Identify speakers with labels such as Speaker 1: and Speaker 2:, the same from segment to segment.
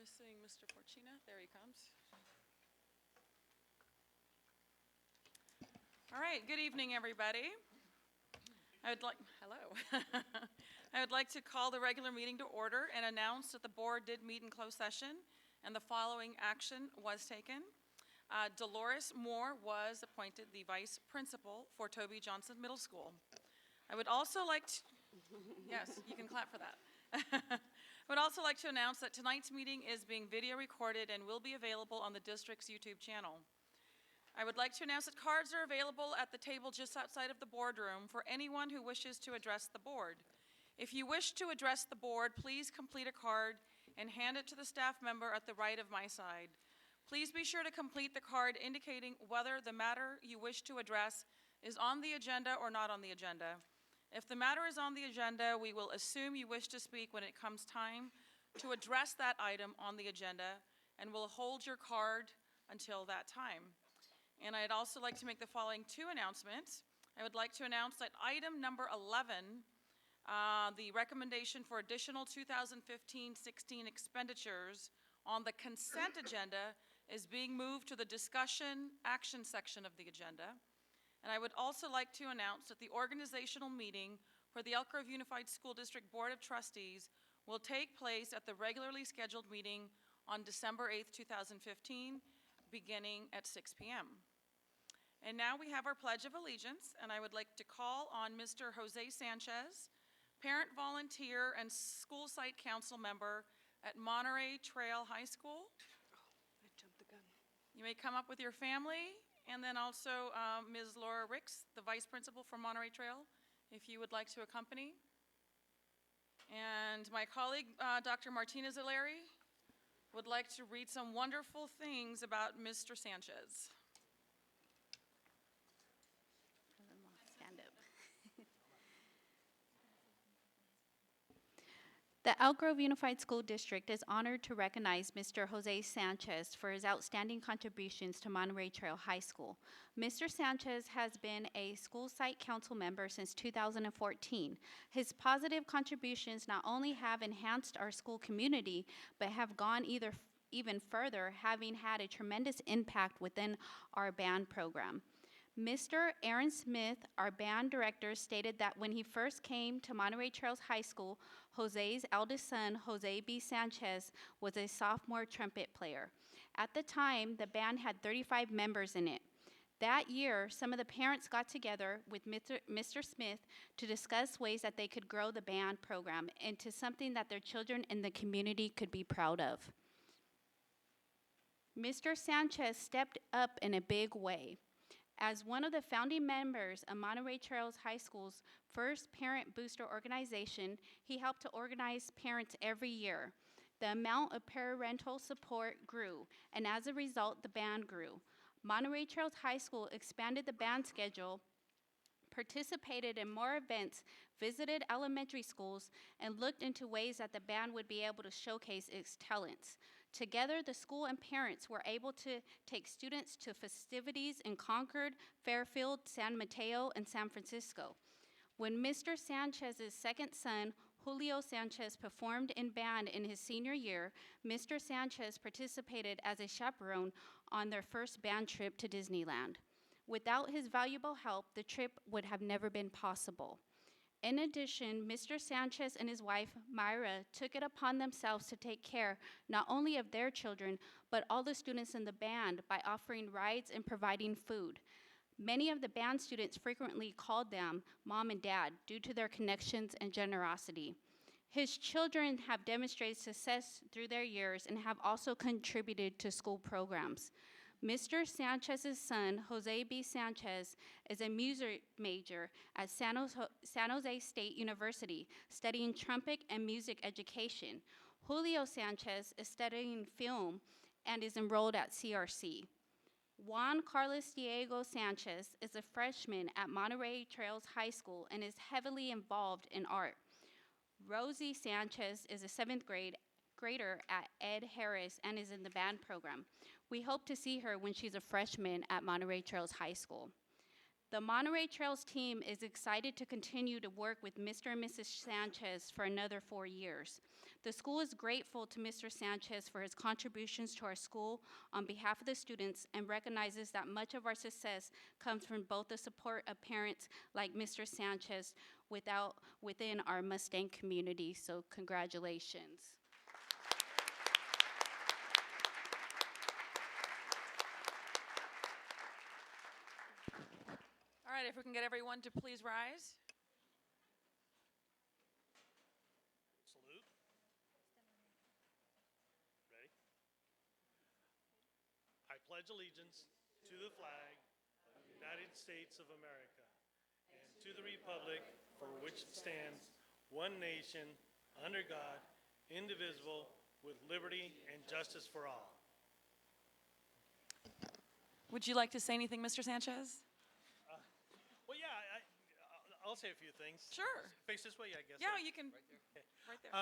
Speaker 1: missing Mr. Porcina. There he comes. All right, good evening, everybody. Hello. I would like to call the regular meeting to order and announce that the board did meet in closed session and the following action was taken. Dolores Moore was appointed the vice principal for Toby Johnson Middle School. I would also like to, yes, you can clap for that. I would also like to announce that tonight's meeting is being video recorded and will be available on the district's YouTube channel. I would like to announce that cards are available at the table just outside of the boardroom for anyone who wishes to address the board. If you wish to address the board, please complete a card and hand it to the staff member at the right of my side. Please be sure to complete the card indicating whether the matter you wish to address is on the agenda or not on the agenda. If the matter is on the agenda, we will assume you wish to speak when it comes time to address that item on the agenda, and will hold your card until that time. And I'd also like to make the following two announcements. I would like to announce that item number 11, the recommendation for additional 2015-16 expenditures on the consent agenda, is being moved to the discussion action section of the agenda. And I would also like to announce that the organizational meeting for the Elk Grove Unified School District Board of Trustees will take place at the regularly scheduled meeting on December 8th, 2015, beginning at 6 p.m. And now we have our Pledge of Allegiance, and I would like to call on Mr. Jose Sanchez, parent volunteer and school site council member at Monterey Trail High School.
Speaker 2: Oh, I jumped the gun.
Speaker 1: You may come up with your family, and then also Ms. Laura Ricks, the vice principal for Monterey Trail, if you would like to accompany. And my colleague, Dr. Martinez Aleri, would like to read some wonderful things about Mr. Sanchez.
Speaker 3: Stand up. The Elk Grove Unified School District is honored to recognize Mr. Jose Sanchez for his outstanding contributions to Monterey Trail High School. Mr. Sanchez has been a school site council member since 2014. His positive contributions not only have enhanced our school community, but have gone even further, having had a tremendous impact within our band program. Mr. Aaron Smith, our band director, stated that when he first came to Monterey Trails High School, Jose's eldest son, Jose B. Sanchez, was a sophomore trumpet player. At the time, the band had 35 members in it. That year, some of the parents got together with Mr. Smith to discuss ways that they could grow the band program into something that their children in the community could be proud of. Mr. Sanchez stepped up in a big way. As one of the founding members of Monterey Trails High School's first parent booster organization, he helped to organize parents every year. The amount of parental support grew, and as a result, the band grew. Monterey Trails High School expanded the band schedule, participated in more events, visited elementary schools, and looked into ways that the band would be able to showcase its talents. Together, the school and parents were able to take students to festivities in Concord, Fairfield, San Mateo, and San Francisco. When Mr. Sanchez's second son, Julio Sanchez, performed in band in his senior year, Mr. Sanchez participated as a chaperone on their first band trip to Disneyland. Without his valuable help, the trip would have never been possible. In addition, Mr. Sanchez and his wife, Myra, took it upon themselves to take care not only of their children, but all the students in the band by offering rides and providing food. Many of the band students frequently called them Mom and Dad due to their connections and generosity. His children have demonstrated success through their years and have also contributed to school programs. Mr. Sanchez's son, Jose B. Sanchez, is a music major at San Jose State University, studying trumpet and music education. Julio Sanchez is studying film and is enrolled at CRC. Juan Carlos Diego Sanchez is a freshman at Monterey Trails High School and is heavily involved in art. Rosie Sanchez is a seventh grader at Ed Harris and is in the band program. We hope to see her when she's a freshman at Monterey Trails High School. The Monterey Trails team is excited to continue to work with Mr. and Mrs. Sanchez for another 4 years. The school is grateful to Mr. Sanchez for his contributions to our school on behalf of the students and recognizes that much of our success comes from both the support of parents like Mr. Sanchez within our Mustang community. So congratulations.
Speaker 1: All right, if we can get everyone to please rise.
Speaker 4: Salute. Ready? I pledge allegiance to the flag of the United States of America and to the republic for which it stands, one nation, under God, indivisible, with liberty and justice for all.
Speaker 1: Would you like to say anything, Mr. Sanchez?
Speaker 4: Well, yeah, I'll say a few things.
Speaker 1: Sure.
Speaker 4: Face this way, I guess.
Speaker 1: Yeah, you can. Right there.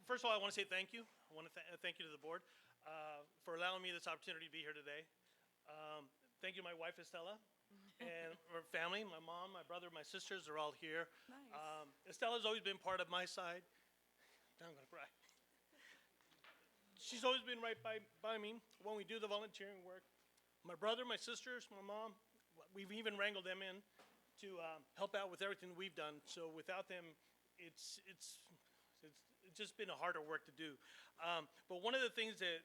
Speaker 4: First of all, I want to say thank you. I want to thank you to the board for allowing me this opportunity to be here today. Thank you to my wife, Estella, and her family, my mom, my brother, my sisters are all here.
Speaker 1: Nice.
Speaker 4: Estella's always been part of my side. Now I'm going to cry. She's always been right by me when we do the volunteering work. My brother, my sisters, my mom, we've even wrangled them in to help out with everything we've done. So without them, it's just been a harder work to do. But one of the things that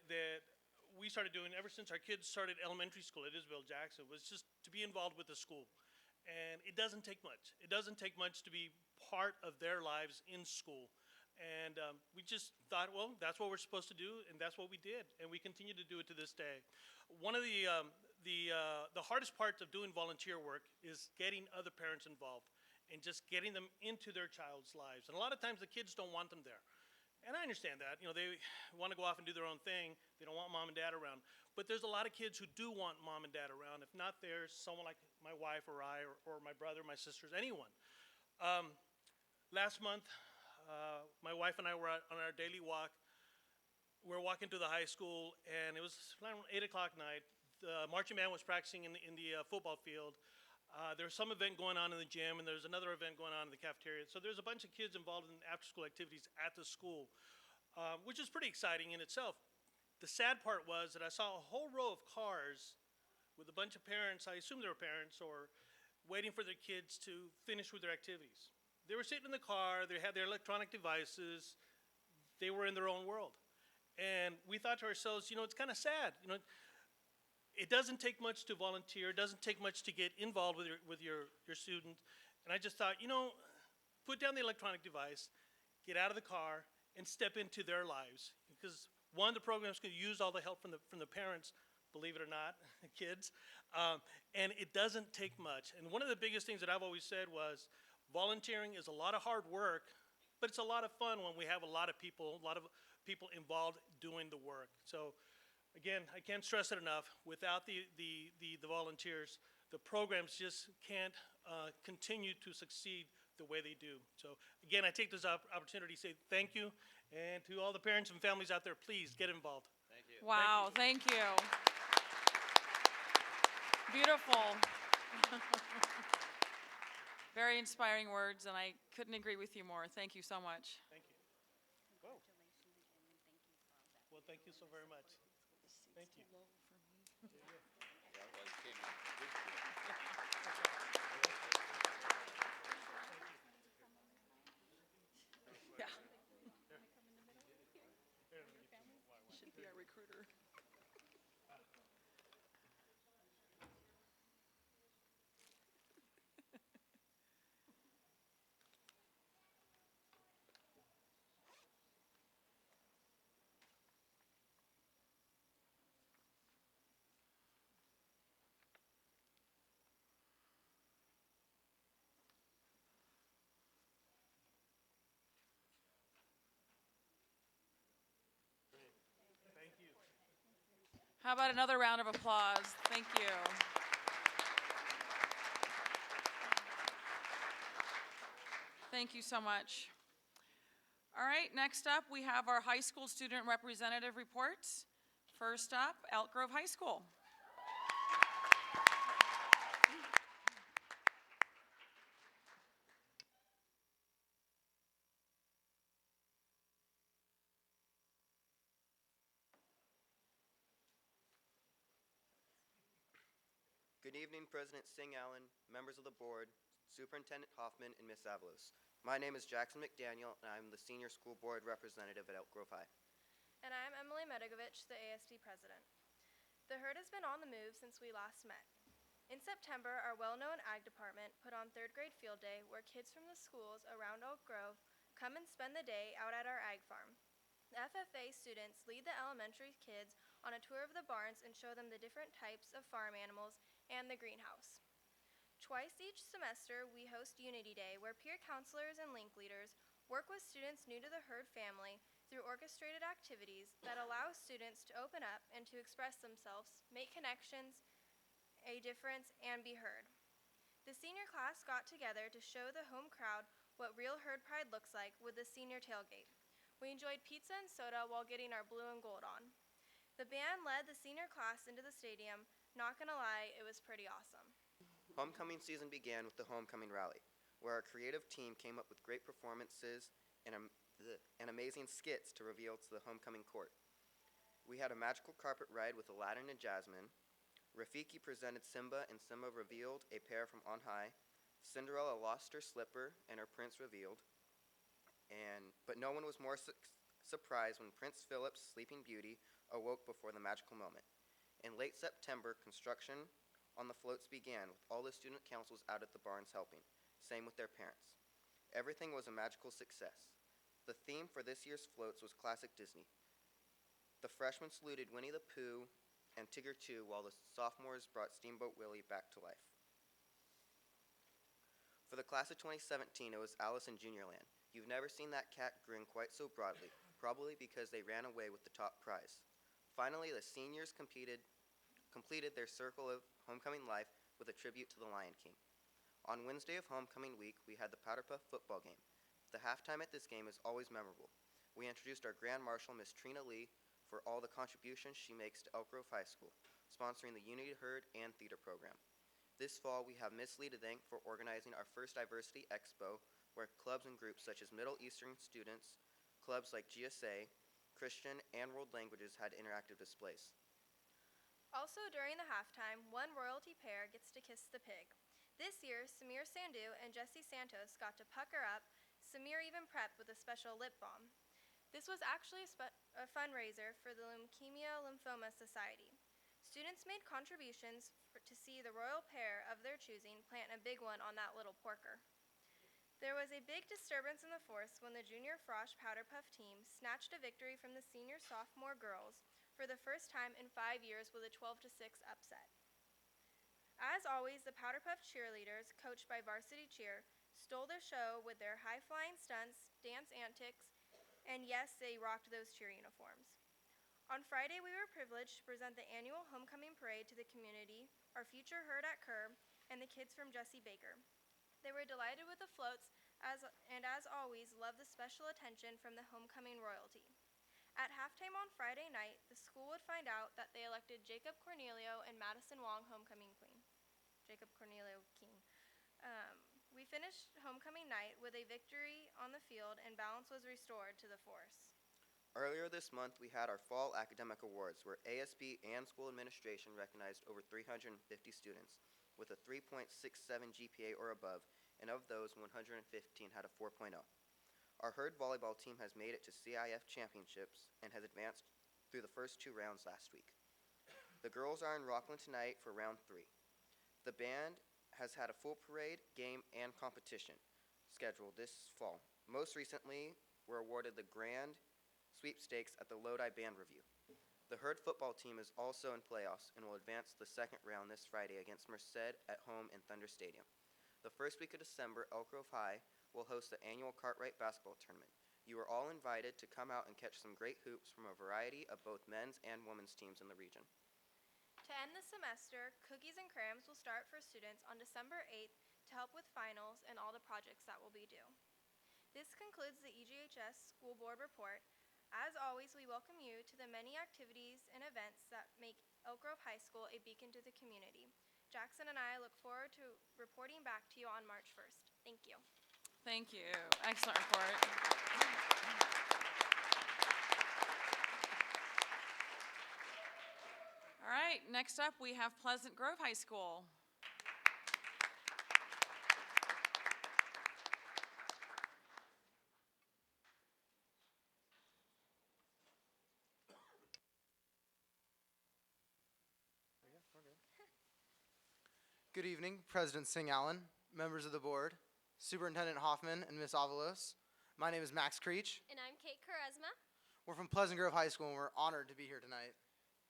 Speaker 4: we started doing ever since our kids started elementary school at Isabel Jackson was just to be involved with the school. And it doesn't take much. It doesn't take much to be part of their lives in school. And we just thought, well, that's what we're supposed to do, and that's what we did. And we continue to do it to this day. One of the hardest parts of doing volunteer work is getting other parents involved and just getting them into their child's lives. And a lot of times the kids don't want them there. And I understand that. You know, they want to go off and do their own thing. They don't want mom and dad around. But there's a lot of kids who do want mom and dad around. If not, there's someone like my wife or I or my brother, my sisters, anyone. Last month, my wife and I were out on our daily walk. We were walking to the high school, and it was around 8 o'clock night. The marching band was practicing in the football field. There was some event going on in the gym, and there's another event going on in the cafeteria. So there's a bunch of kids involved in after-school activities at the school, which is pretty exciting in itself. The sad part was that I saw a whole row of cars with a bunch of parents, I assume they were parents, or waiting for their kids to finish with their activities. They were sitting in the car, they had their electronic devices, they were in their own world. And we thought to ourselves, you know, it's kind of sad. You know, it doesn't take much to volunteer. It doesn't take much to get involved with your student. And I just thought, you know, put down the electronic device, get out of the car, and step into their lives. Because one, the program's going to use all the help from the parents, believe it or not, kids. And it doesn't take much. And one of the biggest things that I've always said was volunteering is a lot of hard work, but it's a lot of fun when we have a lot of people involved doing the work. So again, I can't stress it enough. Without the volunteers, the programs just can't continue to succeed the way they do. So again, I take this opportunity to say thank you. And to all the parents and families out there, please get involved.
Speaker 5: Thank you.
Speaker 1: Wow, thank you. Beautiful. Very inspiring words, and I couldn't agree with you more. Thank you so much.
Speaker 4: Thank you. Whoa. Well, thank you so very much. Thank you.
Speaker 5: Yeah, well, you came out good.
Speaker 1: Yeah. Should be our recruiter.
Speaker 4: Thank you.
Speaker 1: How about another round of applause? Thank you. Thank you so much. All right, next up, we have our high school student representative reports. First up, Elk Grove High School.
Speaker 6: Good evening, President Singh Allen, members of the board, Superintendent Hoffman, and Ms. Avalos. My name is Jackson McDaniel, and I'm the Senior School Board Representative at Elk Grove High.
Speaker 7: And I'm Emily Medigovich, the ASD president. The herd has been on the move since we last met. In September, our well-known ag department put on third grade field day where kids from the schools around Elk Grove come and spend the day out at our ag farm. The FFA students lead the elementary kids on a tour of the barns and show them the different types of farm animals and the greenhouse. Twice each semester, we host Unity Day, where peer counselors and link leaders work with students new to the herd family through orchestrated activities that allow students to open up and to express themselves, make connections, a difference, and be heard. The senior class got together to show the home crowd what real herd pride looks like with the senior tailgate. We enjoyed pizza and soda while getting our blue and gold on. The band led the senior class into the stadium. Not gonna lie, it was pretty awesome.
Speaker 6: Homecoming season began with the Homecoming Rally, where our creative team came up with great performances and amazing skits to reveal to the homecoming court. We had a magical carpet ride with Aladdin and Jasmine. Rafiki presented Simba, and Simba revealed a pair from on high. Cinderella lost her slipper, and her prince revealed. But no one was more surprised when Prince Philip's Sleeping Beauty awoke before the magical moment. In late September, construction on the floats began, with all the student councils out at the barns helping, same with their parents. Everything was a magical success. The theme for this year's floats was classic Disney. The freshmen saluted Winnie the Pooh and Tigger too, while the sophomores brought Steamboat Willie back to life. For the class of 2017, it was Alice in Juniorland. You've never seen that cat grin quite so broadly, probably because they ran away with the top prize. Finally, the seniors completed their circle of homecoming life with a tribute to the Lion King. On Wednesday of homecoming week, we had the Powder Puff football game. The halftime at this game is always memorable. We introduced our Grand Marshal, Miss Trina Lee, for all the contributions she makes to Elk Grove High School, sponsoring the Unity Herd and Theater program. This fall, we have Miss Lee to thank for organizing our first Diversity Expo, where clubs and groups such as Middle Eastern students, clubs like GSA, Christian, and World Languages had interactive displays.
Speaker 7: Also during the halftime, one royalty pair gets to kiss the pig. This year, Samir Sandhu and Jesse Santos got to pucker up. Samir even prepped with a special lip balm. This was actually a fundraiser for the Leukemia Lymphoma Society. Students made contributions to see the royal pair of their choosing plant a big one on that little porker. There was a big disturbance in the force when the Junior Frosh Powder Puff team snatched a victory from the senior-sophomore girls for the first time in 5 years with a 12-6 upset. As always, the Powder Puff cheerleaders, coached by Varsity Cheer, stole the show with their high-flying stunts, dance antics, and yes, they rocked those cheer uniforms. On Friday, we were privileged to present the annual homecoming parade to the community, our future herd at Kerr, and the kids from Jessie Baker. They were delighted with the floats, and as always, loved the special attention from the homecoming royalty. At halftime on Friday night, the school would find out that they elected Jacob Cornelio and Madison Wong homecoming queen. Jacob Cornelio King. We finished homecoming night with a victory on the field, and balance was restored to the force.
Speaker 6: Earlier this month, we had our Fall Academic Awards, where ASB and school administration recognized over 350 students with a 3.67 GPA or above, and of those, 115 had a 4.0. Our herd volleyball team has made it to CIF championships and has advanced through the first 2 rounds last week. The girls are in Rockland tonight for round 3. The band has had a full parade, game, and competition scheduled this fall. Most recently, were awarded the grand sweepstakes at the Lodi Band Review. The herd football team is also in playoffs and will advance to the second round this Friday against Merced at home in Thunder Stadium. The first week of December, Elk Grove High will host the annual Cartwright basketball tournament. You are all invited to come out and catch some great hoops from a variety of both men's and women's teams in the region.
Speaker 7: To end the semester, Cookies and Crayons will start for students on December 8th to help with finals and all the projects that will be due. This concludes the EGHS School Board Report. As always, we welcome you to the many activities and events that make Elk Grove High School a beacon to the community. Jackson and I look forward to reporting back to you on March 1st. Thank you.
Speaker 1: Thank you. Excellent report. All right, next up we have Pleasant Grove High School.
Speaker 8: Good evening, President Singh Allen, members of the board, Superintendent Hoffman, and Ms. Avalos. My name is Max Creech.
Speaker 7: And I'm Kate Charisma.
Speaker 8: We're from Pleasant Grove High School, and we're honored to be here tonight.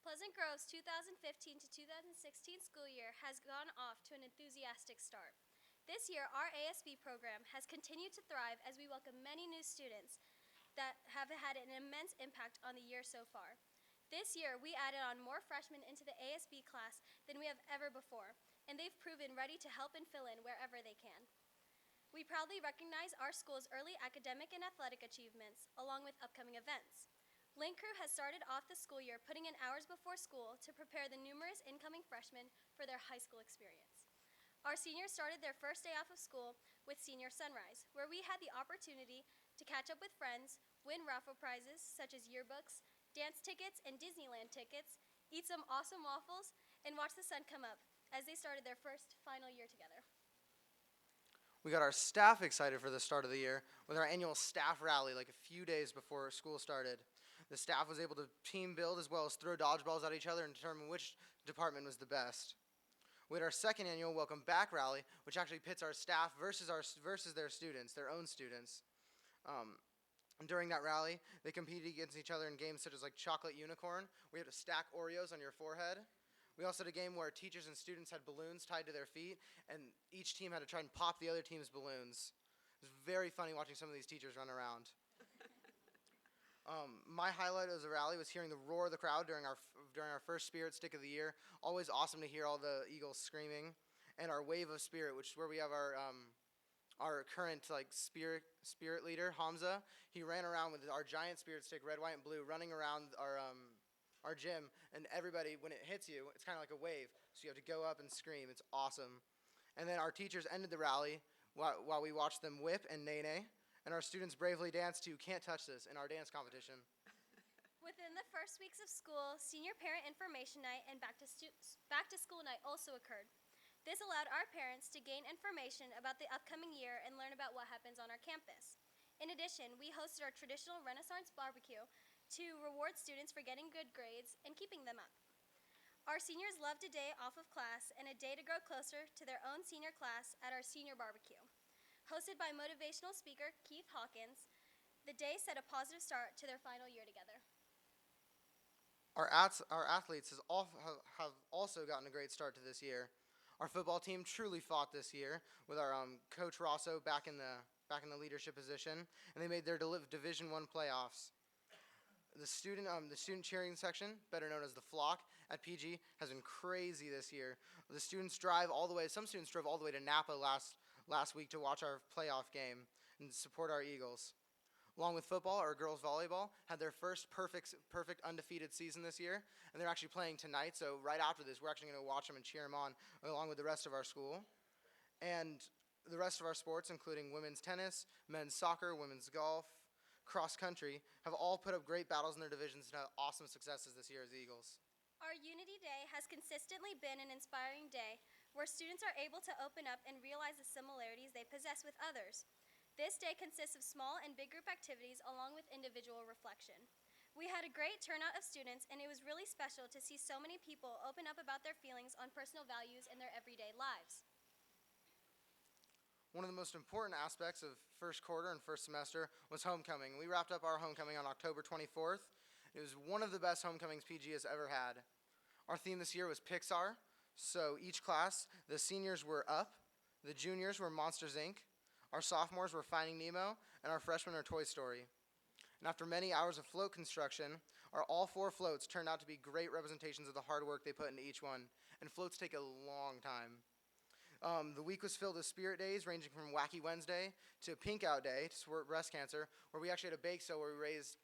Speaker 7: Pleasant Grove's 2015 to 2016 school year has gone off to an enthusiastic start. This year, our ASB program has continued to thrive as we welcome many new students that have had an immense impact on the year so far. This year, we added on more freshmen into the ASB class than we have ever before, and they've proven ready to help and fill in wherever they can. We proudly recognize our school's early academic and athletic achievements, along with upcoming events. Link Crew has started off the school year putting in hours before school to prepare the numerous incoming freshmen for their high school experience. Our seniors started their first day off of school with Senior Sunrise, where we had the opportunity to catch up with friends, win raffle prizes such as yearbooks, dance tickets, and Disneyland tickets, eat some awesome waffles, and watch the sun come up as they started their first final year together.
Speaker 8: We got our staff excited for the start of the year with our annual staff rally like a few days before school started. The staff was able to team build as well as throw dodgeballs at each other and determine which department was the best. We had our second annual Welcome Back rally, which actually pits our staff versus their students, their own students. During that rally, they competed against each other in games such as like Chocolate Unicorn, where you had to stack Oreos on your forehead. We also had a game where teachers and students had balloons tied to their feet, and each team had to try and pop the other team's balloons. It was very funny watching some of these teachers run around. My highlight of the rally was hearing the roar of the crowd during our first Spirit Stick of the year. Always awesome to hear all the Eagles screaming. And our Wave of Spirit, which is where we have our current spirit leader, Hamza. He ran around with our giant Spirit Stick, red, white, and blue, running around our gym. And everybody, when it hits you, it's kind of like a wave. So you have to go up and scream. It's awesome. And then our teachers ended the rally while we watched them whip and nay-nay. And our students bravely danced to Can't Touch This in our dance competition.
Speaker 7: Within the first weeks of school, Senior Parent Information Night and Back to School Night also occurred. This allowed our parents to gain information about the upcoming year and learn about what happens on our campus. In addition, we hosted our traditional Renaissance barbecue to reward students for getting good grades and keeping them up. Our seniors loved a day off of class and a day to grow closer to their own senior class at our senior barbecue. Hosted by motivational speaker Keith Hawkins, the day set a positive start to their final year together.
Speaker 8: Our athletes have also gotten a great start to this year. Our football team truly fought this year with our Coach Rosso back in the leadership position, and they made their Division I playoffs. The student cheering section, better known as the Flock at PG, has been crazy this year. The students some students drove all the way to Napa last week to watch our playoff game and support our Eagles. Along with football, our girls volleyball had their first perfect undefeated season this year, and they're actually playing tonight. So right after this, we're actually going to watch them and cheer them on along with the rest of our school. And the rest of our sports, including women's tennis, men's soccer, women's golf, cross country, have all put up great battles in their divisions and had awesome successes this year as Eagles.
Speaker 7: Our Unity Day has consistently been an inspiring day where students are able to open up and realize the similarities they possess with others. This day consists of small and big group activities along with individual reflection. We had a great turnout of students, and it was really special to see so many people open up about their feelings on personal values in their everyday lives.
Speaker 8: One of the most important aspects of first quarter and first semester was homecoming. We wrapped up our homecoming on October 24th. It was one of the best homecomings PG has ever had. Our theme this year was Pixar, so each class, the seniors were Up, the juniors were Monsters, Inc., our sophomores were Finding Nemo, and our freshmen are Toy Story. And after many hours of float construction, all 4 floats turned out to be great representations of the hard work they put into each one. And floats take a long time. The week was filled with spirit days, ranging from Wacky Wednesday to Pink Out Day to support breast cancer, where we actually had a bake sale where we raised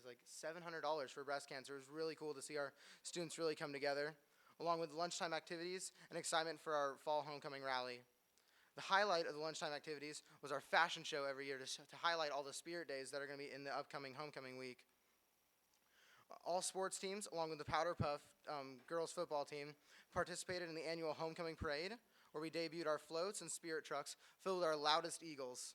Speaker 8: like $700 for breast cancer. It was really cool to see our students really come together, along with lunchtime activities and excitement for our fall homecoming rally. The highlight of the lunchtime activities was our fashion show every year to highlight all the spirit days that are going to be in the upcoming homecoming week. All sports teams, along with the Powder Puff girls football team, participated in the annual homecoming parade, where we debuted our floats and spirit trucks filled with our loudest Eagles.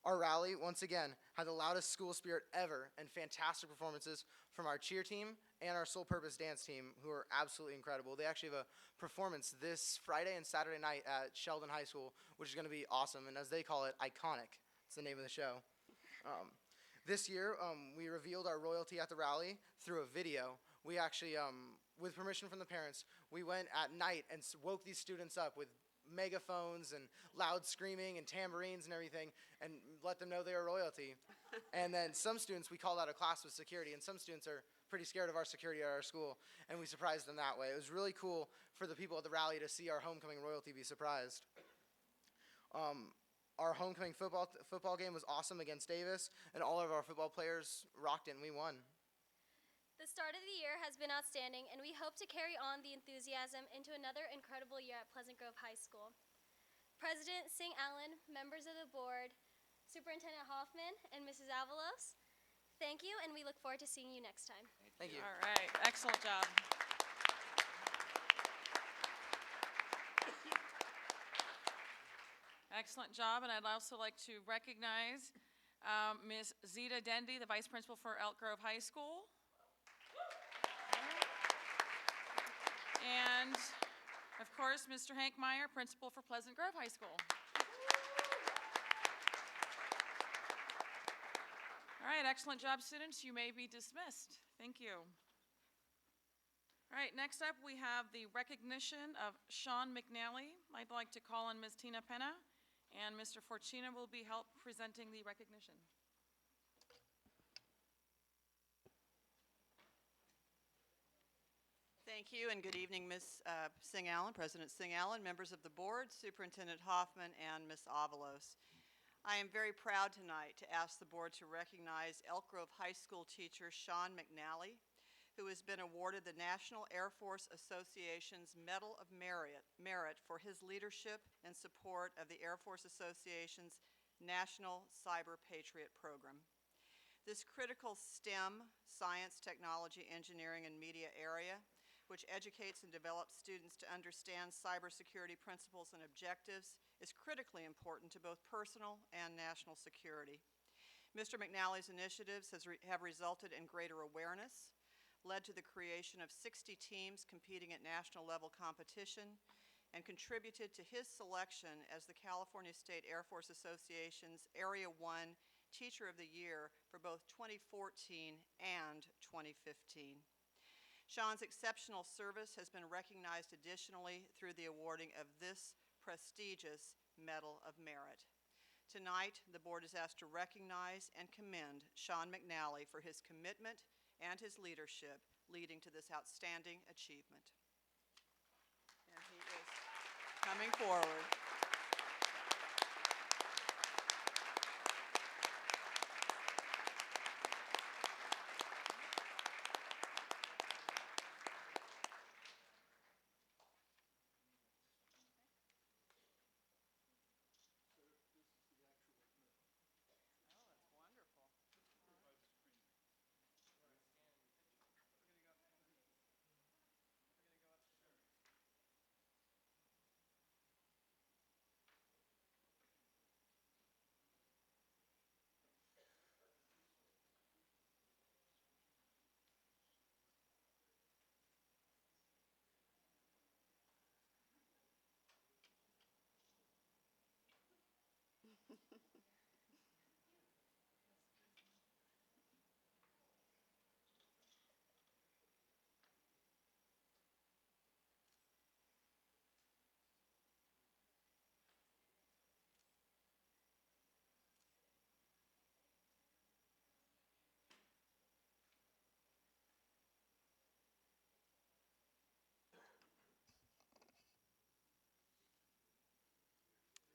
Speaker 8: Our rally, once again, had the loudest school spirit ever and fantastic performances from our cheer team and our sole purpose dance team, who are absolutely incredible. They actually have a performance this Friday and Saturday night at Sheldon High School, which is going to be awesome, and as they call it, iconic. It's the name of the show. This year, we revealed our royalty at the rally through a video. We actually, with permission from the parents, we went at night and woke these students up with megaphones and loud screaming and tambourines and everything, and let them know they are royalty. And then some students, we called out a class with security, and some students are pretty scared of our security at our school, and we surprised them that way. It was really cool for the people at the rally to see our homecoming royalty be surprised. Our homecoming football game was awesome against Davis, and all of our football players rocked it, and we won.
Speaker 9: The start of the year has been outstanding, and we hope to carry on the enthusiasm into another incredible year at Pleasant Grove High School. President Singh Allen, members of the board, Superintendent Hoffman, and Mrs. Avalos, thank you, and we look forward to seeing you next time.
Speaker 8: Thank you.
Speaker 1: All right, excellent job. Excellent job, and I'd also like to recognize Ms. Zita Dendy, the Vice Principal for Elk Grove High School. And, of course, Mr. Hank Meyer, Principal for Pleasant Grove High School. All right, excellent job, students. You may be dismissed. Thank you. All right, next up we have the recognition of Sean McNally. I'd like to call on Ms. Tina Penna, and Mr. Fortuna will be help presenting the recognition.
Speaker 10: Thank you, and good evening, Ms. Singh Allen, President Singh Allen, members of the board, Superintendent Hoffman, and Ms. Avalos. I am very proud tonight to ask the board to recognize Elk Grove High School teacher Sean McNally, who has been awarded the National Air Force Association's Medal of Merit for his leadership and support of the Air Force Association's National Cyber Patriot Program. This critical STEM, science, technology, engineering, and media area, which educates and develops students to understand cybersecurity principles and objectives, is critically important to both personal and national security. Mr. McNally's initiatives have resulted in greater awareness, led to the creation of 60 teams competing at national level competition, and contributed to his selection as the California State Air Force Association's Area 1 Teacher of the Year for both 2014 and 2015. Sean's exceptional service has been recognized additionally through the awarding of this prestigious Medal of Merit. Tonight, the board is asked to recognize and commend Sean McNally for his commitment and his leadership leading to this outstanding achievement. And he is coming forward.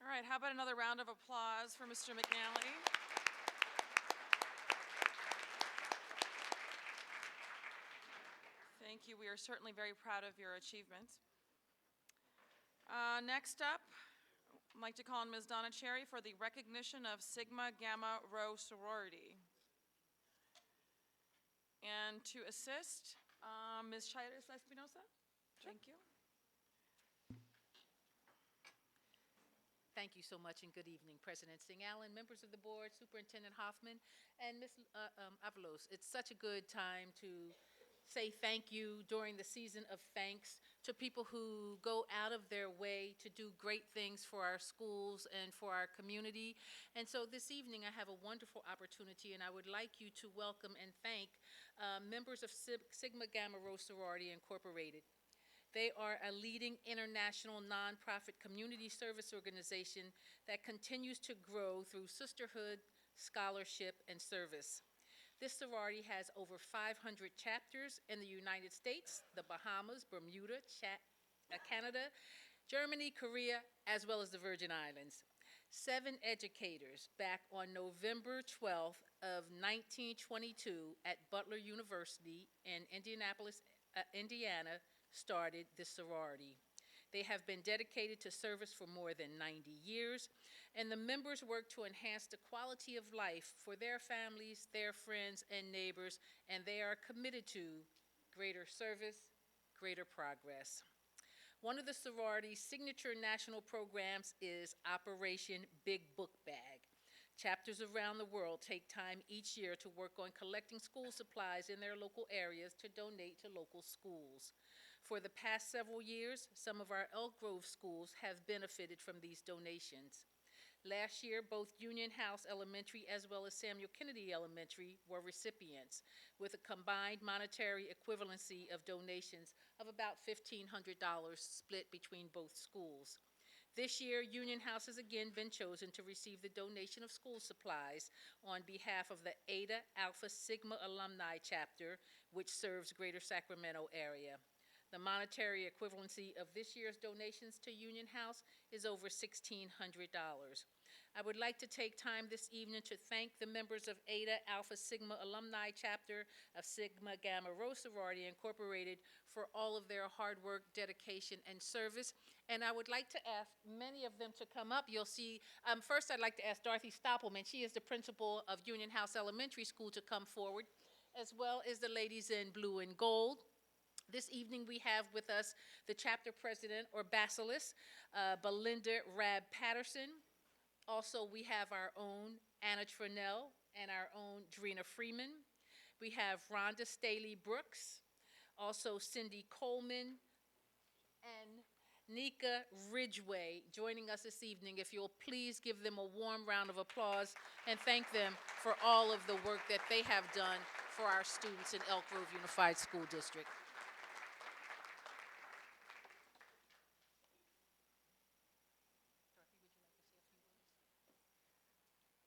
Speaker 1: All right, how about another round of applause for Mr. McNally? Thank you. We are certainly very proud of your achievements. Next up, I'd like to call on Ms. Donna Cherry for the recognition of Sigma Gamma Rho sorority. And to assist, Ms. Chayres Espinosa. Thank you.
Speaker 11: Thank you so much and good evening, President Singh Allen, members of the board, Superintendent Hoffman, and Ms. Avalos. It's such a good time to say thank you during the season of thanks to people who go out of their way to do great things for our schools and for our community. And so this evening I have a wonderful opportunity, and I would like you to welcome and thank members of Sigma Gamma Rho Sorority Incorporated. They are a leading international nonprofit community service organization that continues to grow through sisterhood, scholarship, and service. This sorority has over 500 chapters in the United States, the Bahamas, Bermuda, Canada, Germany, Korea, as well as the Virgin Islands. 7 educators back on November 12th of 1922 at Butler University in Indianapolis, Indiana, started this sorority. They have been dedicated to service for more than 90 years, and the members work to enhance the quality of life for their families, their friends, and neighbors, and they are committed to greater service, greater progress. One of the sorority's signature national programs is Operation Big Book Bag. Chapters around the world take time each year to work on collecting school supplies in their local areas to donate to local schools. For the past several years, some of our Elk Grove schools have benefited from these donations. Last year, both Union House Elementary as well as Samuel Kennedy Elementary were recipients, with a combined monetary equivalency of donations of about $1,500 split between both schools. This year, Union House has again been chosen to receive the donation of school supplies on behalf of the Eta Alpha Sigma Alumni Chapter, which serves Greater Sacramento area. The monetary equivalency of this year's donations to Union House is over $1,600. I would like to take time this evening to thank the members of Eta Alpha Sigma Alumni Chapter of Sigma Gamma Rho Sorority Incorporated for all of their hard work, dedication, and service. And I would like to ask many of them to come up. You'll see, first I'd like to ask Dorothy Stoppelman. She is the principal of Union House Elementary School, to come forward, as well as the ladies in blue and gold. This evening we have with us the chapter president, or Basilis, Belinda Rab Patterson. Also, we have our own Anna Trinell and our own Drina Freeman. We have Rhonda Staley Brooks, also Cindy Coleman, and Nika Ridgway joining us this evening. If you'll please give them a warm round of applause and thank them for all of the work that they have done for our students in Elk Grove Unified School District.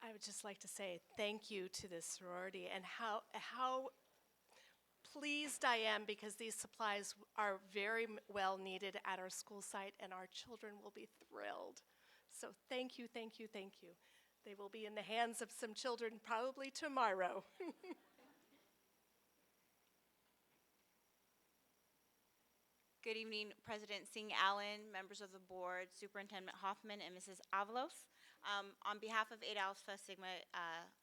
Speaker 2: I would just like to say thank you to this sorority, and how pleased I am, because these supplies are very well needed at our school site, and our children will be thrilled. So thank you, thank you, thank you. They will be in the hands of some children probably tomorrow.
Speaker 12: Good evening, President Singh Allen, members of the board, Superintendent Hoffman, and Mrs. Avalos. On behalf of Eta Alpha Sigma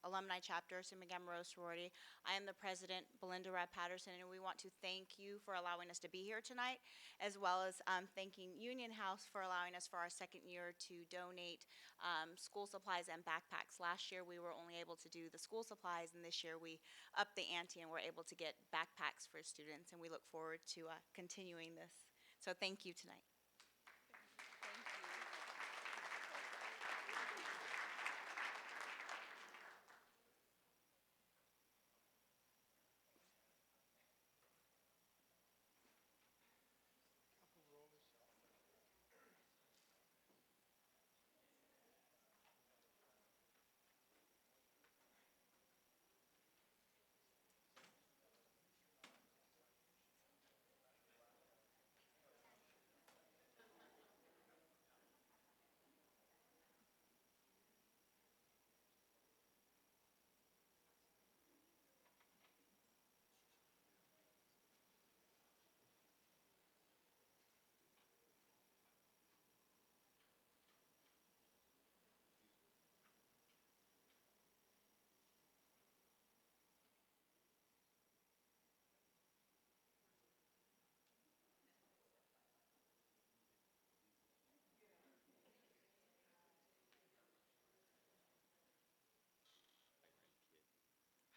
Speaker 12: Alumni Chapter, Sigma Gamma Rho Sorority, I am the president, Belinda Rab Patterson, and we want to thank you for allowing us to be here tonight, as well as thanking Union House for allowing us for our second year to donate school supplies and backpacks. Last year, we were only able to do the school supplies, and this year we upped the ante and we're able to get backpacks for students, and we look forward to continuing this. So thank you tonight.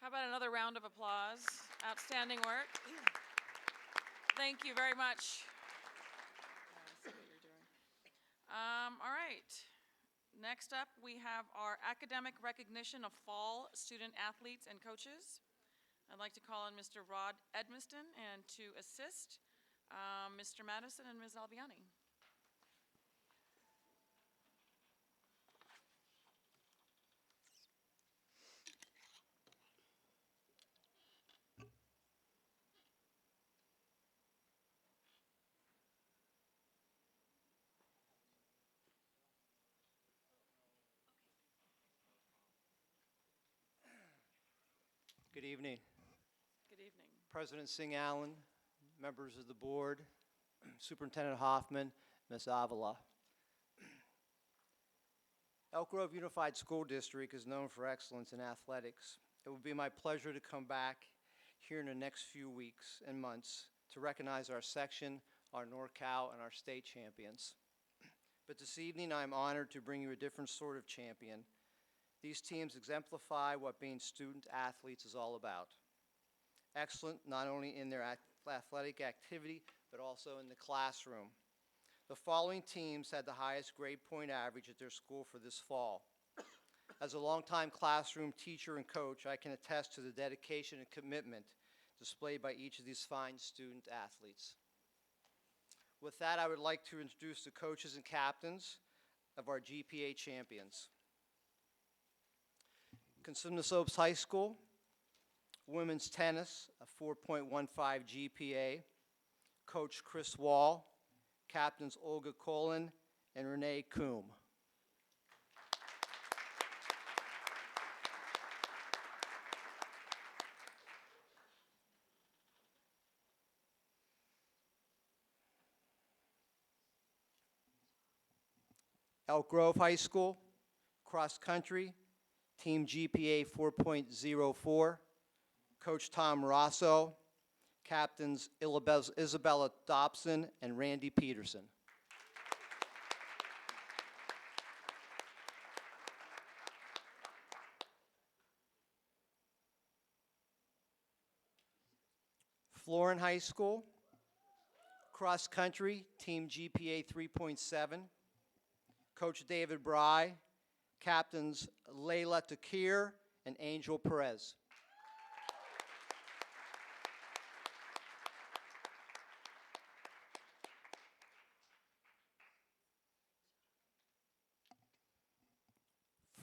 Speaker 1: How about another round of applause? Outstanding work. Thank you very much. All right. Next up, we have our academic recognition of fall student athletes and coaches. I'd like to call on Mr. Rod Edmiston and to assist, Mr. Madison and Ms. Albiani.
Speaker 13: Good evening.
Speaker 1: Good evening.
Speaker 13: President Singh Allen, members of the board, Superintendent Hoffman, Ms. Avila. Elk Grove Unified School District is known for excellence in athletics. It will be my pleasure to come back here in the next few weeks and months to recognize our section, our NorCal, and our state champions. But this evening, I'm honored to bring you a different sort of champion. These teams exemplify what being student athletes is all about. Excellent not only in their athletic activity, but also in the classroom. The following teams had the highest grade point average at their school for this fall. As a longtime classroom teacher and coach, I can attest to the dedication and commitment displayed by each of these fine student athletes. With that, I would like to introduce the coaches and captains of our GPA champions. Consumnes High School, women's tennis, a 4.15 GPA. Coach Chris Wall, captains Olga Colin and Renee Coombe. Elk Grove High School, cross country, team GPA 4.04. Coach Tom Rosso, captains Isabella Dobson and Randy Peterson. Florin High School, cross country, team GPA 3.7. Coach David Bry, captains Layla Takir and Angel Perez.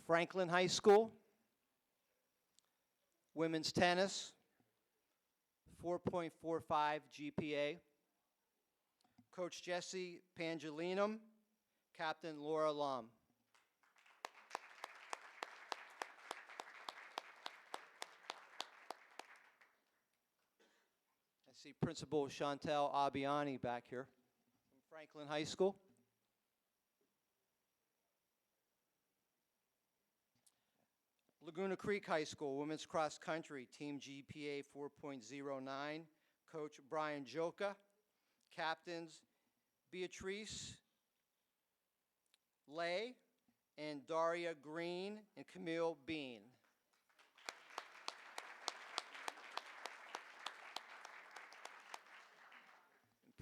Speaker 13: Franklin High School, women's tennis, 4.45 GPA. Coach Jesse Pangelinum, captain Laura Lum. I see Principal Chantel Abiani back here from Franklin High School. Laguna Creek High School, women's cross country, team GPA 4.09. Coach Brian Joka, captains Beatrice Lay and Daria Green and Camille Bean.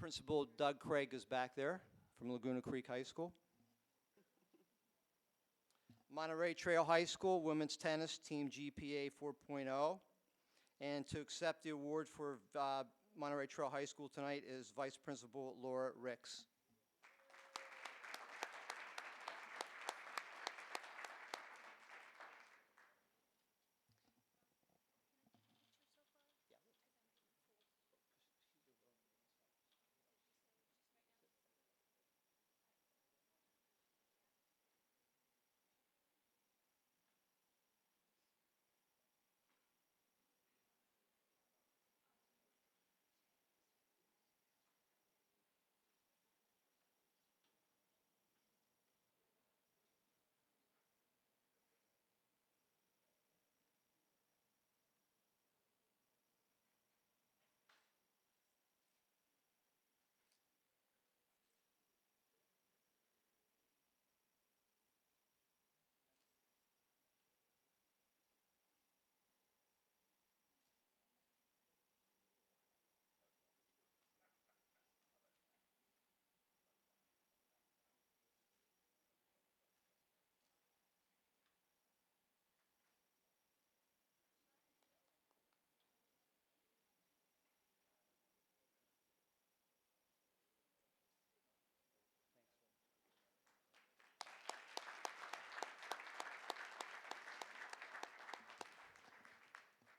Speaker 13: Principal Doug Craig is back there from Laguna Creek High School. Monterey Trail High School, women's tennis, team GPA 4.0. And to accept the award for Monterey Trail High School tonight is Vice Principal Laura Ricks.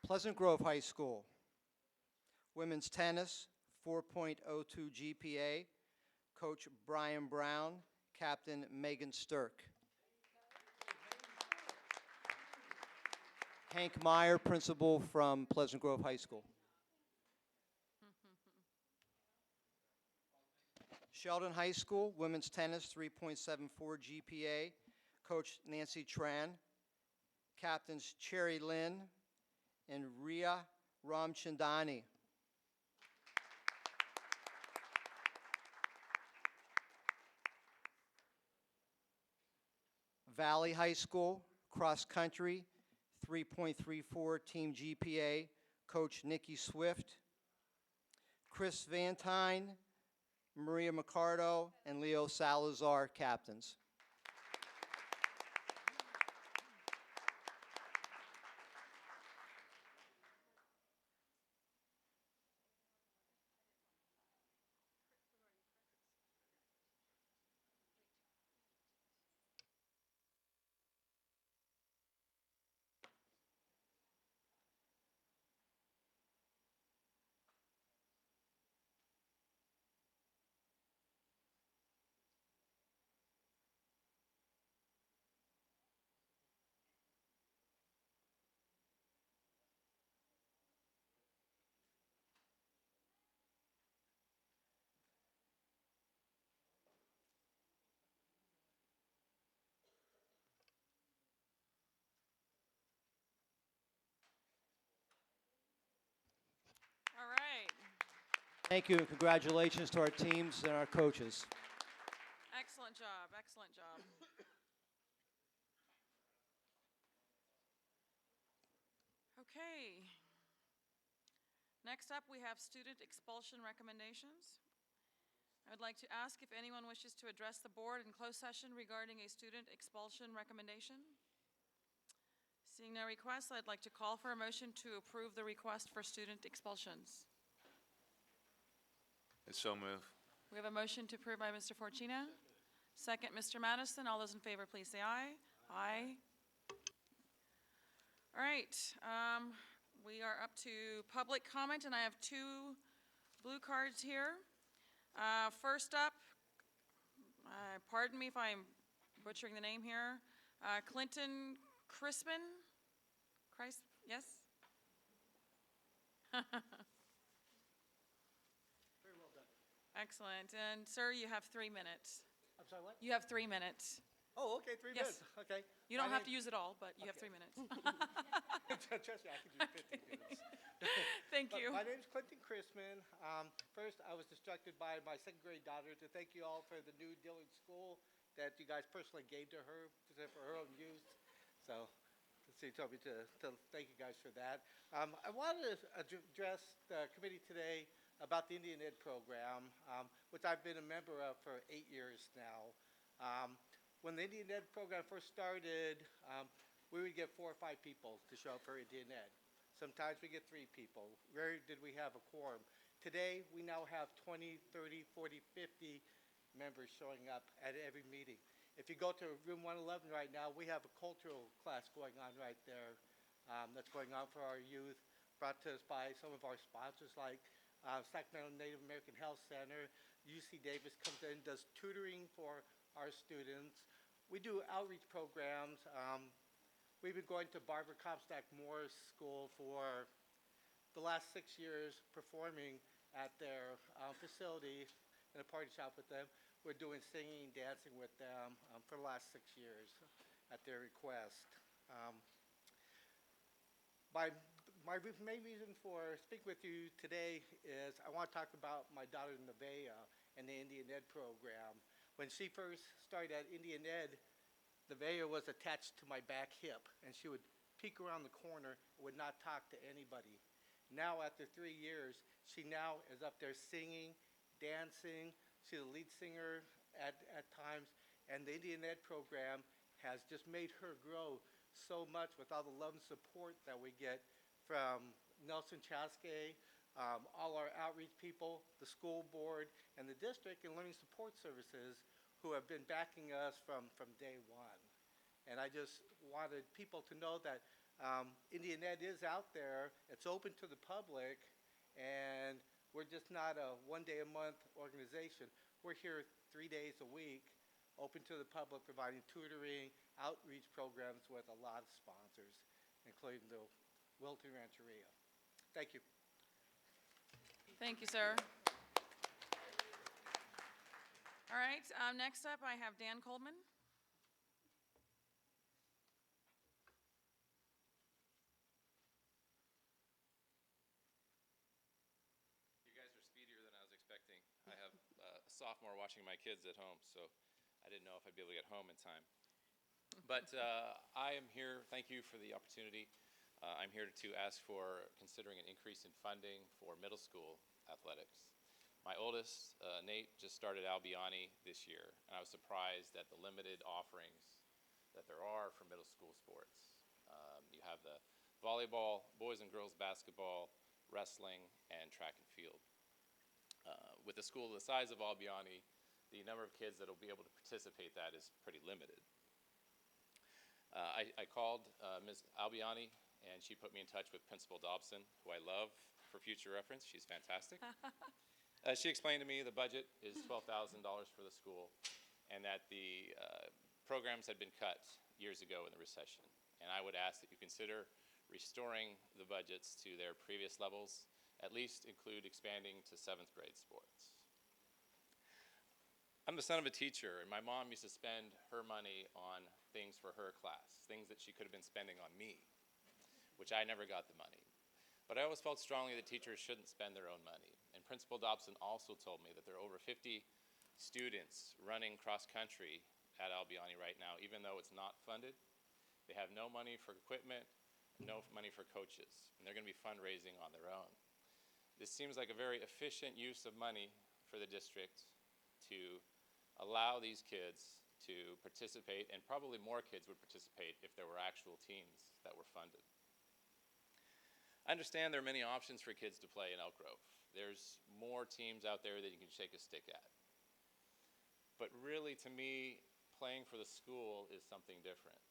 Speaker 13: Pleasant Grove High School. Women's tennis, 4.02 GPA. Coach Brian Brown, Captain Megan Sturk. Hank Meyer, principal from Pleasant Grove High School. Sheldon High School, women's tennis, 3.74 GPA. Coach Nancy Tran. Captains Cherry Lynn and Ria Ramchandani. Valley High School, cross country, 3.34 team GPA. Coach Nikki Swift. Chris Vantine, Maria Micardo, and Leo Salazar, captains.
Speaker 1: All right.
Speaker 13: Thank you, and congratulations to our teams and our coaches.
Speaker 1: Excellent job, excellent job. Okay. Next up, we have student expulsion recommendations. I would like to ask if anyone wishes to address the board in closed session regarding a student expulsion recommendation. Seeing no requests, I'd like to call for a motion to approve the request for student expulsions.
Speaker 5: So move.
Speaker 1: We have a motion to approve by Mr. Forcina. Second, Mr. Madison. All those in favor, please say aye. Aye. All right, we are up to public comment, and I have two blue cards here. First up, pardon me if I'm butchering the name here, Clinton Crispin? Yes?
Speaker 14: Very well done.
Speaker 1: Excellent. And sir, you have 3 minutes.
Speaker 14: I'm sorry, what?
Speaker 1: You have 3 minutes.
Speaker 14: Oh, okay, 3
Speaker 1: Yes.
Speaker 14: minutes. Okay.
Speaker 1: You don't have to use it all, but you have 3 minutes.
Speaker 14: Trust me, I can do 15 minutes.
Speaker 1: Thank you.
Speaker 14: My name's Clinton Chrisman. First, I was instructed by my second grade daughter to thank you all for the new Dillard School that you guys personally gave to her for her own use. So, she told me to thank you guys for that. I wanted to address the committee today about the Indian Ed program, which I've been a member of for 8 years now. When the Indian Ed program first started, we would get 4 or 5 people to show up for Indian Ed. Sometimes we get 3 people. Rarely did we have a quorum. Today, we now have 20, 30, 40, 50 members showing up at every meeting. If you go to room 111 right now, we have a cultural class going on right there that's going on for our youth, brought to us by some of our sponsors like Sacramento Native American Health Center. UC Davis comes in, does tutoring for our students. We do outreach programs. We've been going to Barbara Comstock Moore's school for the last 6 years, performing at their facility in a party shop with them. We're doing singing, dancing with them for the last 6 years at their request. My main reason for speaking with you today is I want to talk about my daughter Nevaeh and the Indian Ed program. When she first started at Indian Ed, Nevaeh was attached to my back hip, and she would peek around the corner and would not talk to anybody. Now, after 3 years, she now is up there singing, dancing. She's a lead singer at times, and the Indian Ed program has just made her grow so much with all the love and support that we get from Nelson Chaskey, all our outreach people, the school board, and the district and learning support services who have been backing us from day one. And I just wanted people to know that Indianet is out there. It's open to the public, and we're just not a one-day-a-month organization. We're here 3 days a week, open to the public, providing tutoring, outreach programs with a lot of sponsors, including the Wilton Rancheria. Thank you.
Speaker 1: Thank you, sir. All right, next up, I have Dan Coleman.
Speaker 15: You guys are speedier than I was expecting. I have a sophomore watching my kids at home, so I didn't know if I'd be able to get home in time. But I am here, thank you for the opportunity. I'm here to ask for considering an increase in funding for middle school athletics. My oldest, Nate, just started Albiani this year, and I was surprised at the limited offerings that there are for middle school sports. You have the volleyball, boys and girls basketball, wrestling, and track and field. With a school the size of Albiani, the number of kids that will be able to participate that is pretty limited. I called Ms. Albiani, and she put me in touch with Principal Dobson, who I love for future reference. She's fantastic. She explained to me the budget is $12,000 for the school, and that the programs had been cut years ago in the recession. And I would ask that you consider restoring the budgets to their previous levels, at least include expanding to 7th grade sports. I'm the son of a teacher, and my mom used to spend her money on things for her class, things that she could have been spending on me, which I never got the money. But I always felt strongly that teachers shouldn't spend their own money. And Principal Dobson also told me that there are over 50 students running cross-country at Albiani right now, even though it's not funded. They have no money for equipment, no money for coaches, and they're going to be fundraising on their own. This seems like a very efficient use of money for the district to allow these kids to participate, and probably more kids would participate if there were actual teams that were funded. I understand there are many options for kids to play in Elk Grove. There's more teams out there that you can shake a stick at. But really, to me, playing for the school is something different.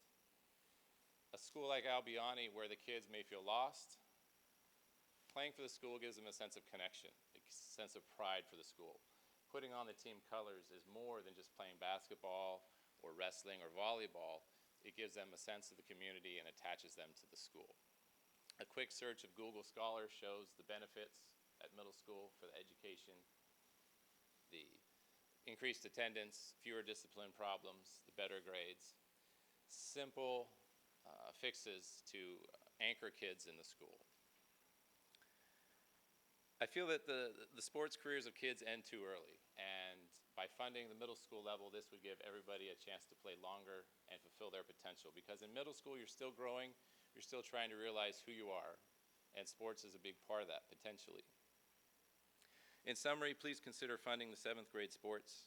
Speaker 15: A school like Albiani, where the kids may feel lost, playing for the school gives them a sense of connection, a sense of pride for the school. Putting on the team colors is more than just playing basketball or wrestling or volleyball. It gives them a sense of the community and attaches them to the school. A quick search of Google Scholar shows the benefits at middle school for the education, the increased attendance, fewer discipline problems, the better grades. Simple fixes to anchor kids in the school. I feel that the sports careers of kids end too early, and by funding the middle school level, this would give everybody a chance to play longer and fulfill their potential, because in middle school, you're still growing, you're still trying to realize who you are, and sports is a big part of that, potentially. In summary, please consider funding the 7th grade sports,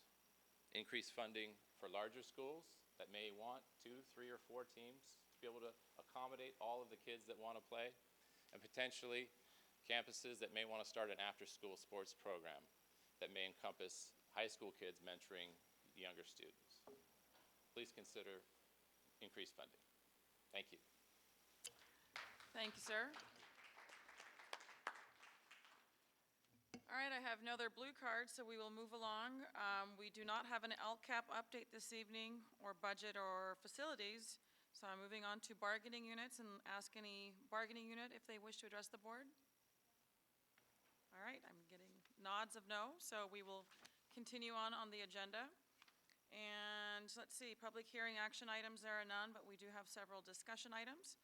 Speaker 15: increase funding for larger schools that may want 2, 3, or 4 teams to be able to accommodate all of the kids that want to play, and potentially campuses that may want to start an after-school sports program that may encompass high school kids mentoring younger students. Please consider increased funding. Thank you.
Speaker 1: Thank you, sir. All right, I have no other blue cards, so we will move along. We do not have an LCAP update this evening, or budget or facilities, so I'm moving on to bargaining units and ask any bargaining unit if they wish to address the board. All right, I'm getting nods of no, so we will continue on the agenda. And let's see, public hearing action items, there are none, but we do have several discussion items.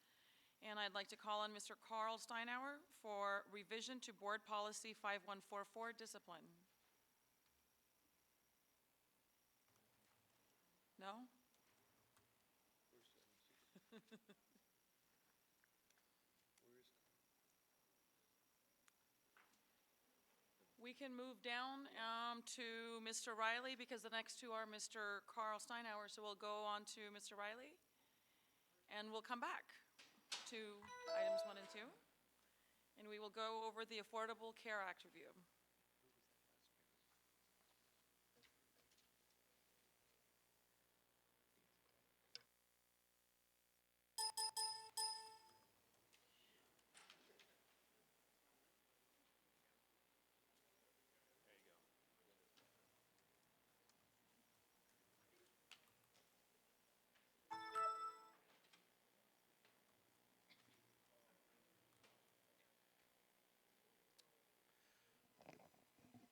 Speaker 1: And I'd like to call on Mr. Carl Steinauer for revision to Board Policy 5144, discipline. No? We can move down to Mr. Riley, because the next two are Mr. Carl Steinauer, so we'll go on to Mr. Riley. And we'll come back to items 1 and 2. And we will go over the Affordable Care Act review.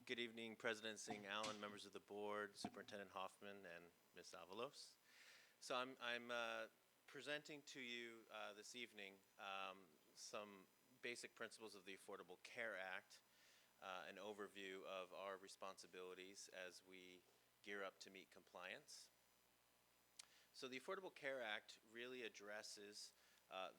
Speaker 16: Good evening, President Singh Allen, members of the board, Superintendent Hoffman, and Ms. Avalos. So I'm presenting to you this evening some basic principles of the Affordable Care Act, an overview of our responsibilities as we gear up to meet compliance. So the Affordable Care Act really addresses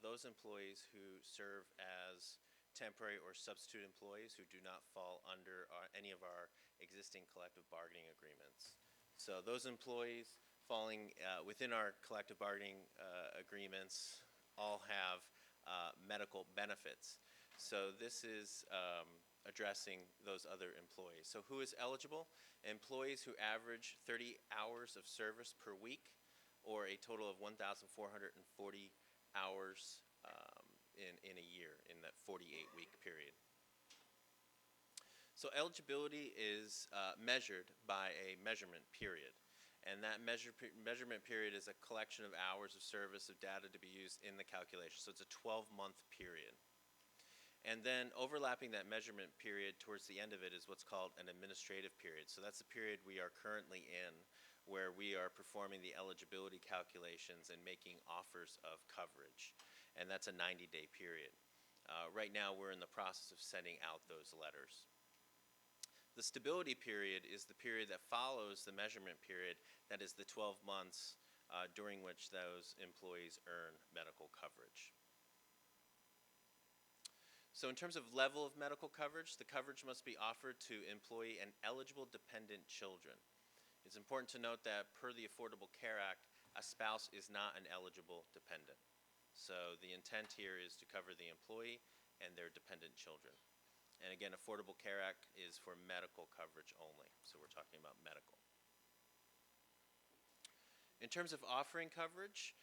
Speaker 16: those employees who serve as temporary or substitute employees who do not fall under any of our existing collective bargaining agreements. So those employees falling within our collective bargaining agreements all have medical benefits. So this is addressing those other employees. So who is eligible? Employees who average 30 hours of service per week, or a total of 1,440 hours in a year, in that 48-week period. So eligibility is measured by a measurement period. And that measurement period is a collection of hours of service of data to be used in the calculation. So it's a 12-month period. And then overlapping that measurement period towards the end of it is what's called an administrative period. So that's the period we are currently in, where we are performing the eligibility calculations and making offers of coverage. And that's a 90-day period. Right now, we're in the process of sending out those letters. The stability period is the period that follows the measurement period, that is the 12 months during which those employees earn medical coverage. So in terms of level of medical coverage, the coverage must be offered to employee and eligible dependent children. It's important to note that per the Affordable Care Act, a spouse is not an eligible dependent. So the intent here is to cover the employee and their dependent children. And again, Affordable Care Act is for medical coverage only. So we're talking about medical. In terms of offering coverage,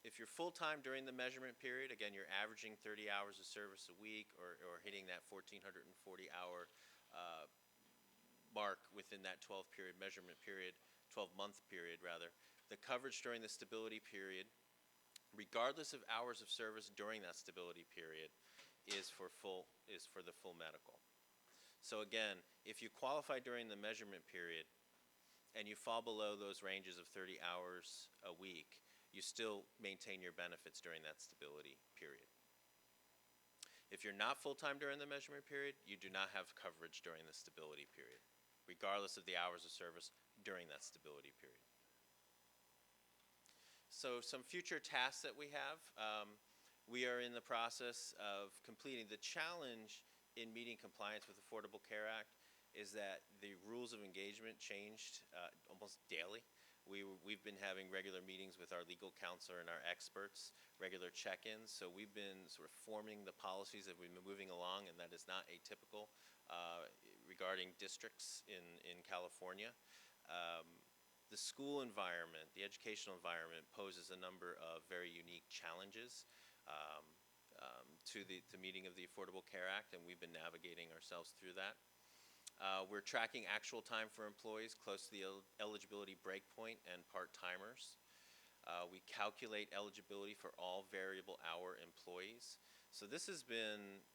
Speaker 16: if you're full-time during the measurement period, again, you're averaging 30 hours of service a week or hitting that 1,440-hour mark within that 12-month period rather. The coverage during the stability period, regardless of hours of service during that stability period, is for the full medical. So again, if you qualify during the measurement period and you fall below those ranges of 30 hours a week, you still maintain your benefits during that stability period. If you're not full-time during the measurement period, you do not have coverage during the stability period, regardless of the hours of service during that stability period. So some future tasks that we have, we are in the process of completing. The challenge in meeting compliance with the Affordable Care Act is that the rules of engagement changed almost daily. We've been having regular meetings with our legal counselor and our experts, regular check-ins. So we've been sort of forming the policies that we've been moving along, and that is not atypical regarding districts in California. The school environment, the educational environment, poses a number of very unique challenges to meeting of the Affordable Care Act, and we've been navigating ourselves through that. We're tracking actual time for employees close to the eligibility breakpoint and part-timers. We calculate eligibility for all variable hour employees. So this has been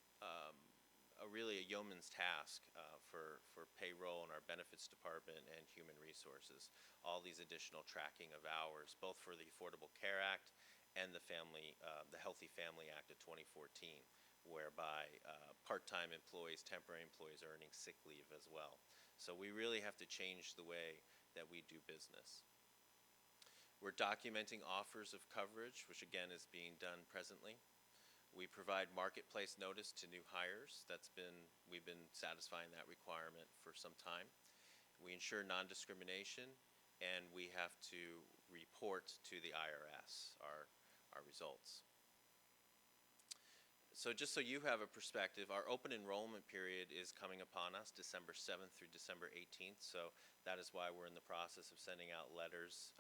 Speaker 16: really a yeoman's task for payroll and our benefits department and human resources. All these additional tracking of hours, both for the Affordable Care Act and the Healthy Family Act of 2014, whereby part-time employees, temporary employees are earning sick leave as well. So we really have to change the way that we do business. We're documenting offers of coverage, which again is being done presently. We provide marketplace notice to new hires. We've been satisfying that requirement for some time. We ensure non-discrimination, and we have to report to the IRS our results. So just so you have a perspective, our open enrollment period is coming upon us December 7th through December 18th. So that is why we're in the process of sending out letters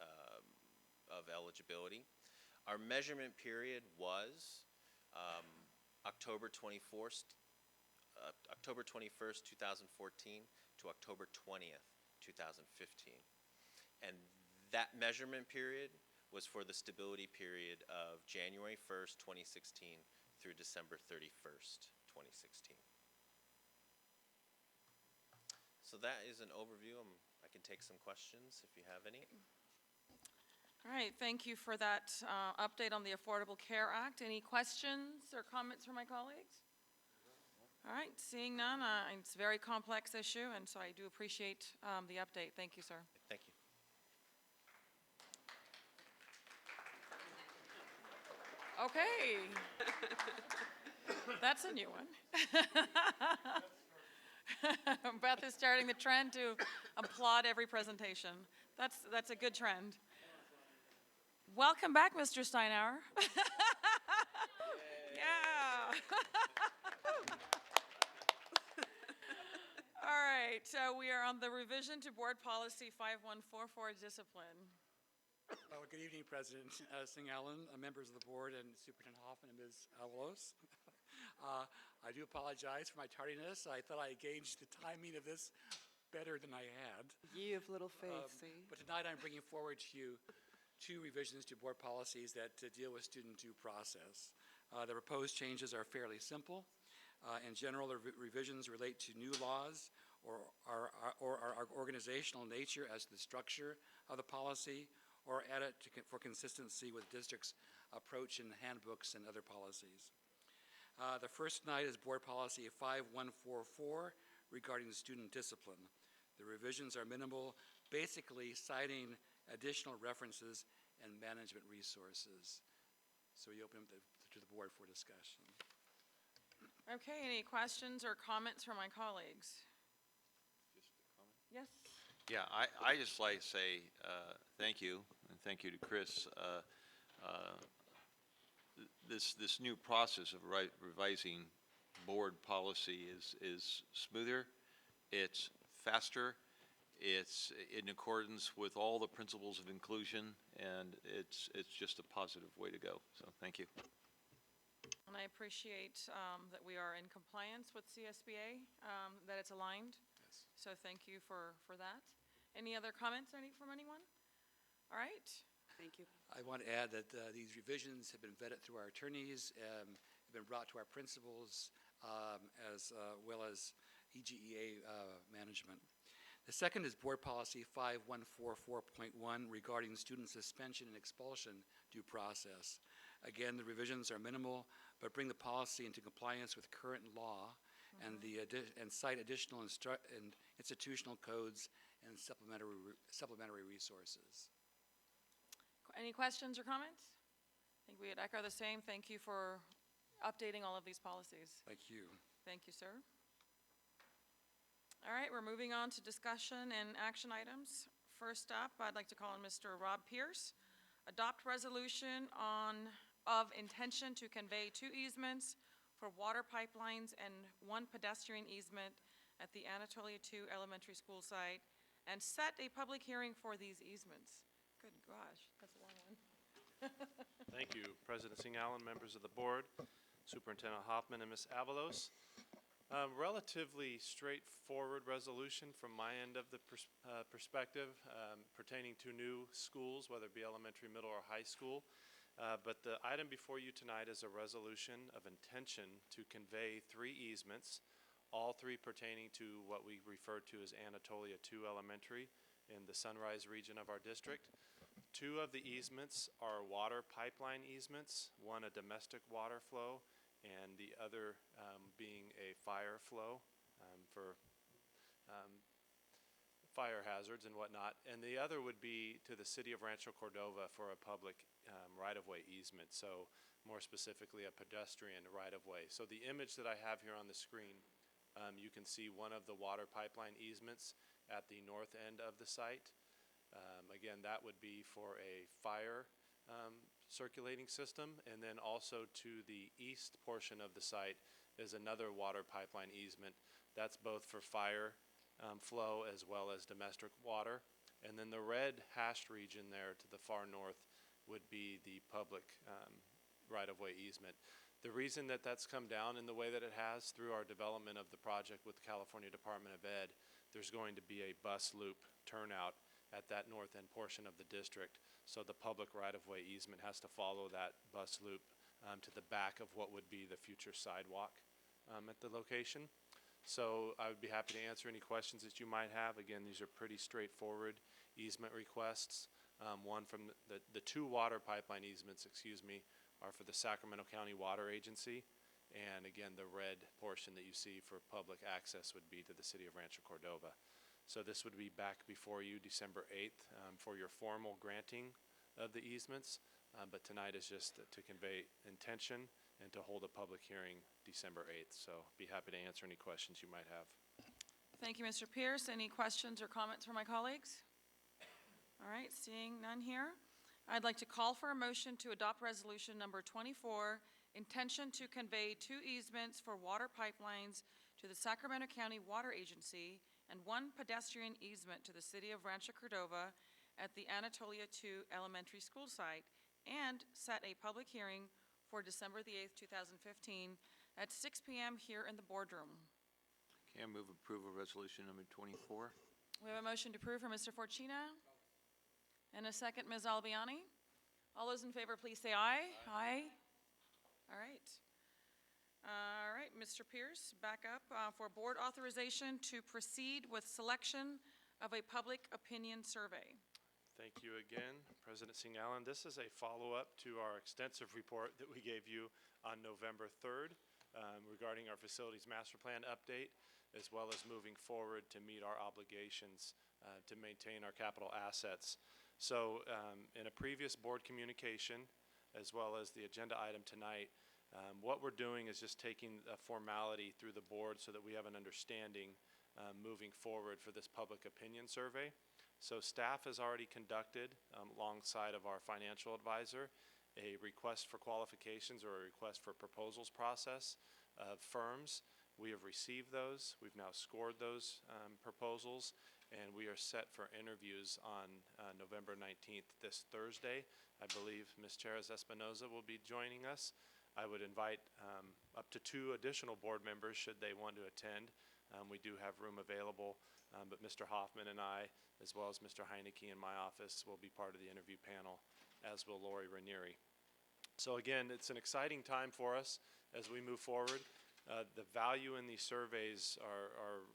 Speaker 16: of eligibility. Our measurement period was October 21st, 2014 to October 20th, 2015. And that measurement period was for the stability period of January 1st, 2016 through December 31st, 2016. So that is an overview. I can take some questions if you have any.
Speaker 1: All right, thank you for that update on the Affordable Care Act. Any questions or comments from my colleagues? All right, seeing none, it's a very complex issue, and so I do appreciate the update. Thank you, sir.
Speaker 16: Thank you.
Speaker 1: Okay. That's a new one. Beth is starting the trend to applaud every presentation. That's a good trend. Welcome back, Mr. Steinauer. Yeah. All right, we are on the revision to Board Policy 5144, discipline.
Speaker 17: Good evening, President Singh Allen, members of the board, and Superintendent Hoffman and Ms. Avalos. I do apologize for my tardiness. I thought I gauged the timing of this better than I had.
Speaker 10: Ye of little faith, see?
Speaker 17: But tonight I'm bringing forward to you two revisions to board policies that deal with student due process. The proposed changes are fairly simple. In general, the revisions relate to new laws or our organizational nature as to the structure of the policy, or add it for consistency with district's approach in handbooks and other policies. The first tonight is Board Policy 5144 regarding student discipline. The revisions are minimal, basically citing additional references and management resources. So we open up to the board for discussion.
Speaker 1: Okay, any questions or comments from my colleagues?
Speaker 5: Just a comment?
Speaker 1: Yes.
Speaker 5: Yeah, I just like to say thank you, and thank you to Chris. This new process of revising board policy is smoother, it's faster, it's in accordance with all the principles of inclusion, and it's just a positive way to go. So thank you.
Speaker 1: And I appreciate that we are in compliance with CSBA, that it's aligned.
Speaker 17: Yes.
Speaker 1: So thank you for that. Any other comments from anyone? All right.
Speaker 10: Thank you.
Speaker 17: I want to add that these revisions have been vetted through our attorneys, have been brought to our principals, as well as EGEA management. The second is Board Policy 5144.1 regarding student suspension and expulsion due process. Again, the revisions are minimal, but bring the policy into compliance with current law and cite additional institutional codes and supplementary resources.
Speaker 1: Any questions or comments? I think we would echo the same. Thank you for updating all of these policies.
Speaker 17: Thank you.
Speaker 1: Thank you, sir. All right, we're moving on to discussion and action items. First up, I'd like to call on Mr. Rob Pierce. Adopt resolution of intention to convey 2 easements for water pipelines and 1 pedestrian easement at the Anatolia 2 Elementary School site, and set a public hearing for these easements. Good gosh, that's a long one.
Speaker 18: Thank you, President Singh Allen, members of the board, Superintendent Hoffman, and Ms. Avalos. Relatively straightforward resolution from my end of the perspective pertaining to new schools, whether it be elementary, middle, or high school. But the item before you tonight is a resolution of intention to convey 3 easements, all 3 pertaining to what we refer to as Anatolia 2 Elementary in the Sunrise region of our district. 2 of the easements are water pipeline easements, one a domestic water flow, and the other being a fire flow for fire hazards and whatnot. And the other would be to the city of Rancho Cordova for a public right-of-way easement, so more specifically a pedestrian right-of-way. So the image that I have here on the screen, you can see one of the water pipeline easements at the north end of the site. Again, that would be for a fire circulating system, and then also to the east portion of the site is another water pipeline easement. That's both for fire flow as well as domestic water. And then the red hashed region there to the far north would be the public right-of-way easement. The reason that that's come down in the way that it has through our development of the project with the California Department of Ed, there's going to be a bus loop turnout at that north end portion of the district. So the public right-of-way easement has to follow that bus loop to the back of what would be the future sidewalk at the location. So I would be happy to answer any questions that you might have. Again, these are pretty straightforward easement requests. One from the two water pipeline easements, excuse me, are for the Sacramento County Water Agency. And again, the red portion that you see for public access would be to the city of Rancho Cordova. So this would be back before you December 8th for your formal granting of the easements. But tonight is just to convey intention and to hold a public hearing December 8th. So be happy to answer any questions you might have.
Speaker 1: Thank you, Mr. Pierce. Any questions or comments from my colleagues? All right, seeing none here. I'd like to call for a motion to adopt resolution number 24, intention to convey 2 easements for water pipelines to the Sacramento County Water Agency and 1 pedestrian easement to the city of Rancho Cordova at the Anatolia II Elementary School site, and set a public hearing for December the 8th, 2015 at 6 p.m. here in the boardroom.
Speaker 5: Okay, I move approval of resolution number 24.
Speaker 1: We have a motion to approve from Mr. Forcina and a second, Ms. Albiani. All those in favor, please say aye. Aye. All right. All right, Mr. Pierce, back up for board authorization to proceed with selection of a public opinion survey.
Speaker 18: Thank you again, President Singh Allen. This is a follow-up to our extensive report that we gave you on November 3rd regarding our facilities master plan update, as well as moving forward to meet our obligations to maintain our capital assets. So in a previous board communication, as well as the agenda item tonight, what we're doing is just taking a formality through the board so that we have an understanding moving forward for this public opinion survey. So staff has already conducted, alongside of our financial advisor, a request for qualifications or a request for proposals process of firms. We have received those. We've now scored those proposals, and we are set for interviews on November 19th, this Thursday. I believe Ms. Cheras Espinoza will be joining us. I would invite up to 2 additional board members should they want to attend. We do have room available, but Mr. Hoffman and I, as well as Mr. Heineke in my office, will be part of the interview panel, as will Lori Ranieri. So again, it's an exciting time for us as we move forward. The value in these surveys are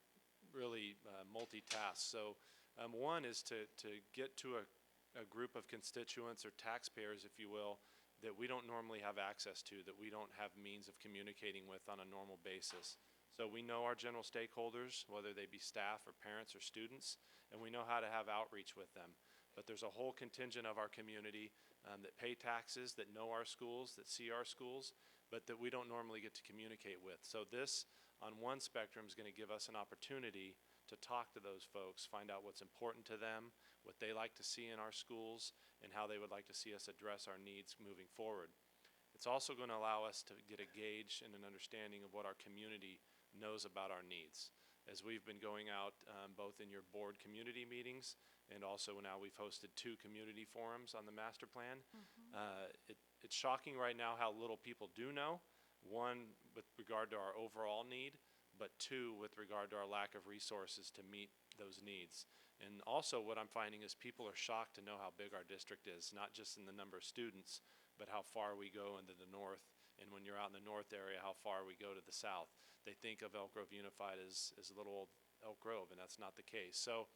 Speaker 18: really multitask. So one is to get to a group of constituents or taxpayers, if you will, that we don't normally have access to, that we don't have means of communicating with on a normal basis. So we know our general stakeholders, whether they be staff or parents or students, and we know how to have outreach with them. But there's a whole contingent of our community that pay taxes, that know our schools, that see our schools, but that we don't normally get to communicate with. So this, on one spectrum, is going to give us an opportunity to talk to those folks, find out what's important to them, what they like to see in our schools, and how they would like to see us address our needs moving forward. It's also going to allow us to get a gauge and an understanding of what our community knows about our needs. As we've been going out both in your board community meetings, and also now we've hosted 2 community forums on the master plan. It's shocking right now how little people do know. 1, with regard to our overall need, but 2, with regard to our lack of resources to meet those needs. And also what I'm finding is people are shocked to know how big our district is, not just in the number of students, but how far we go into the north. And when you're out in the north area, how far we go to the south. They think of Elk Grove Unified as little old Elk Grove, and that's not the case. So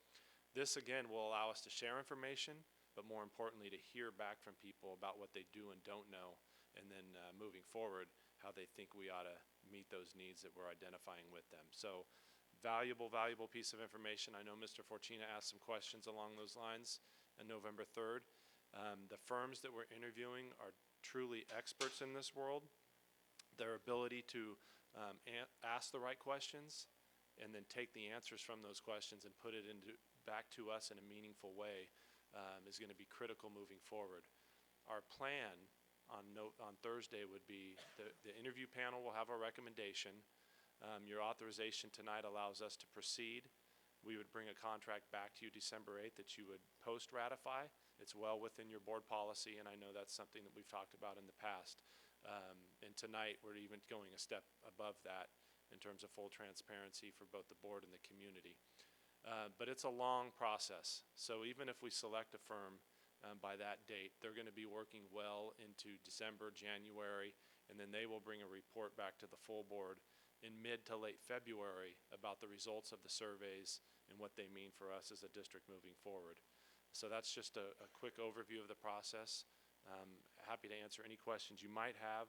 Speaker 18: this, again, will allow us to share information, but more importantly, to hear back from people about what they do and don't know, and then moving forward, how they think we ought to meet those needs that we're identifying with them. So valuable piece of information. I know Mr. Forcina asked some questions along those lines on November 3rd. The firms that we're interviewing are truly experts in this world. Their ability to ask the right questions and then take the answers from those questions and put it back to us in a meaningful way is going to be critical moving forward. Our plan on Thursday would be the interview panel will have a recommendation. Your authorization tonight allows us to proceed. We would bring a contract back to you December 8th that you would post-ratify. It's well within your board policy, and I know that's something that we've talked about in the past. And tonight, we're even going a step above that in terms of full transparency for both the board and the community. But it's a long process. So even if we select a firm by that date, they're going to be working well into December, January, and then they will bring a report back to the full board in mid to late February about the results of the surveys and what they mean for us as a district moving forward. So that's just a quick overview of the process. Happy to answer any questions you might have.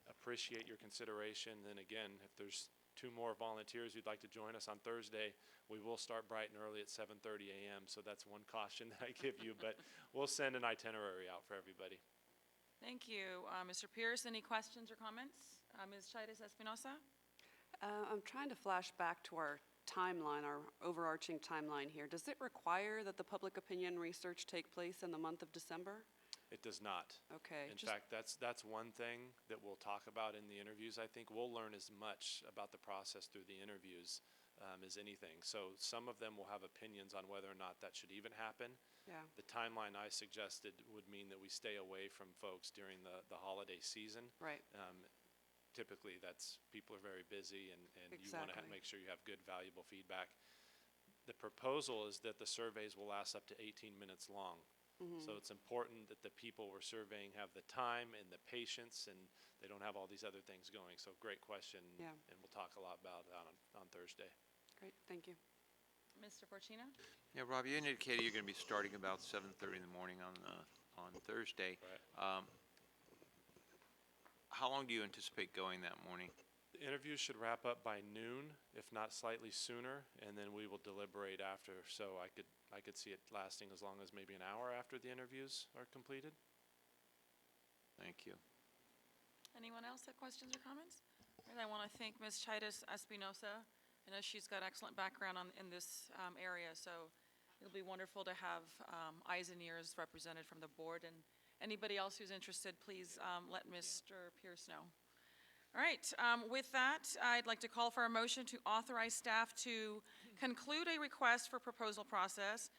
Speaker 18: Appreciate your consideration. Then again, if there's 2 more volunteers who'd like to join us on Thursday, we will start bright and early at 7:30 a.m. So that's one caution that I give you, but we'll send an itinerary out for everybody.
Speaker 1: Thank you. Mr. Pierce, any questions or comments? Ms. Chaitis Espinosa?
Speaker 19: I'm trying to flash back to our timeline, our overarching timeline here. Does it require that the public opinion research take place in the month of December?
Speaker 18: It does not.
Speaker 19: Okay.
Speaker 18: In fact, that's one thing that we'll talk about in the interviews. I think we'll learn as much about the process through the interviews as anything. So some of them will have opinions on whether or not that should even happen.
Speaker 19: Yeah.
Speaker 18: The timeline I suggested would mean that we stay away from folks during the holiday season.
Speaker 19: Right.
Speaker 18: Typically, people are very busy, and you want to
Speaker 19: Exactly.
Speaker 18: make sure you have good, valuable feedback. The proposal is that the surveys will last up to 18 minutes long. So it's important that the people we're surveying have the time and the patience, and they don't have all these other things going. So great question,
Speaker 19: Yeah.
Speaker 18: and we'll talk a lot about that on Thursday.
Speaker 19: Great, thank you.
Speaker 1: Mr. Forcina?
Speaker 5: Yeah, Rob, you indicated you're going to be starting about 7:30 in the morning on Thursday.
Speaker 18: Right.
Speaker 5: How long do you anticipate going that morning?
Speaker 18: The interviews should wrap up by noon, if not slightly sooner, and then we will deliberate after. So I could see it lasting as long as maybe an hour after the interviews are completed.
Speaker 5: Thank you.
Speaker 1: Anyone else have questions or comments? And I want to thank Ms. Chaitis Espinosa. I know she's got excellent background in this area, so it'll be wonderful to have eyes and ears represented from the board. And anybody else who's interested, please let Mr. Pierce know. All right, with that, I'd like to call for a motion to authorize staff to conclude a request for proposal process,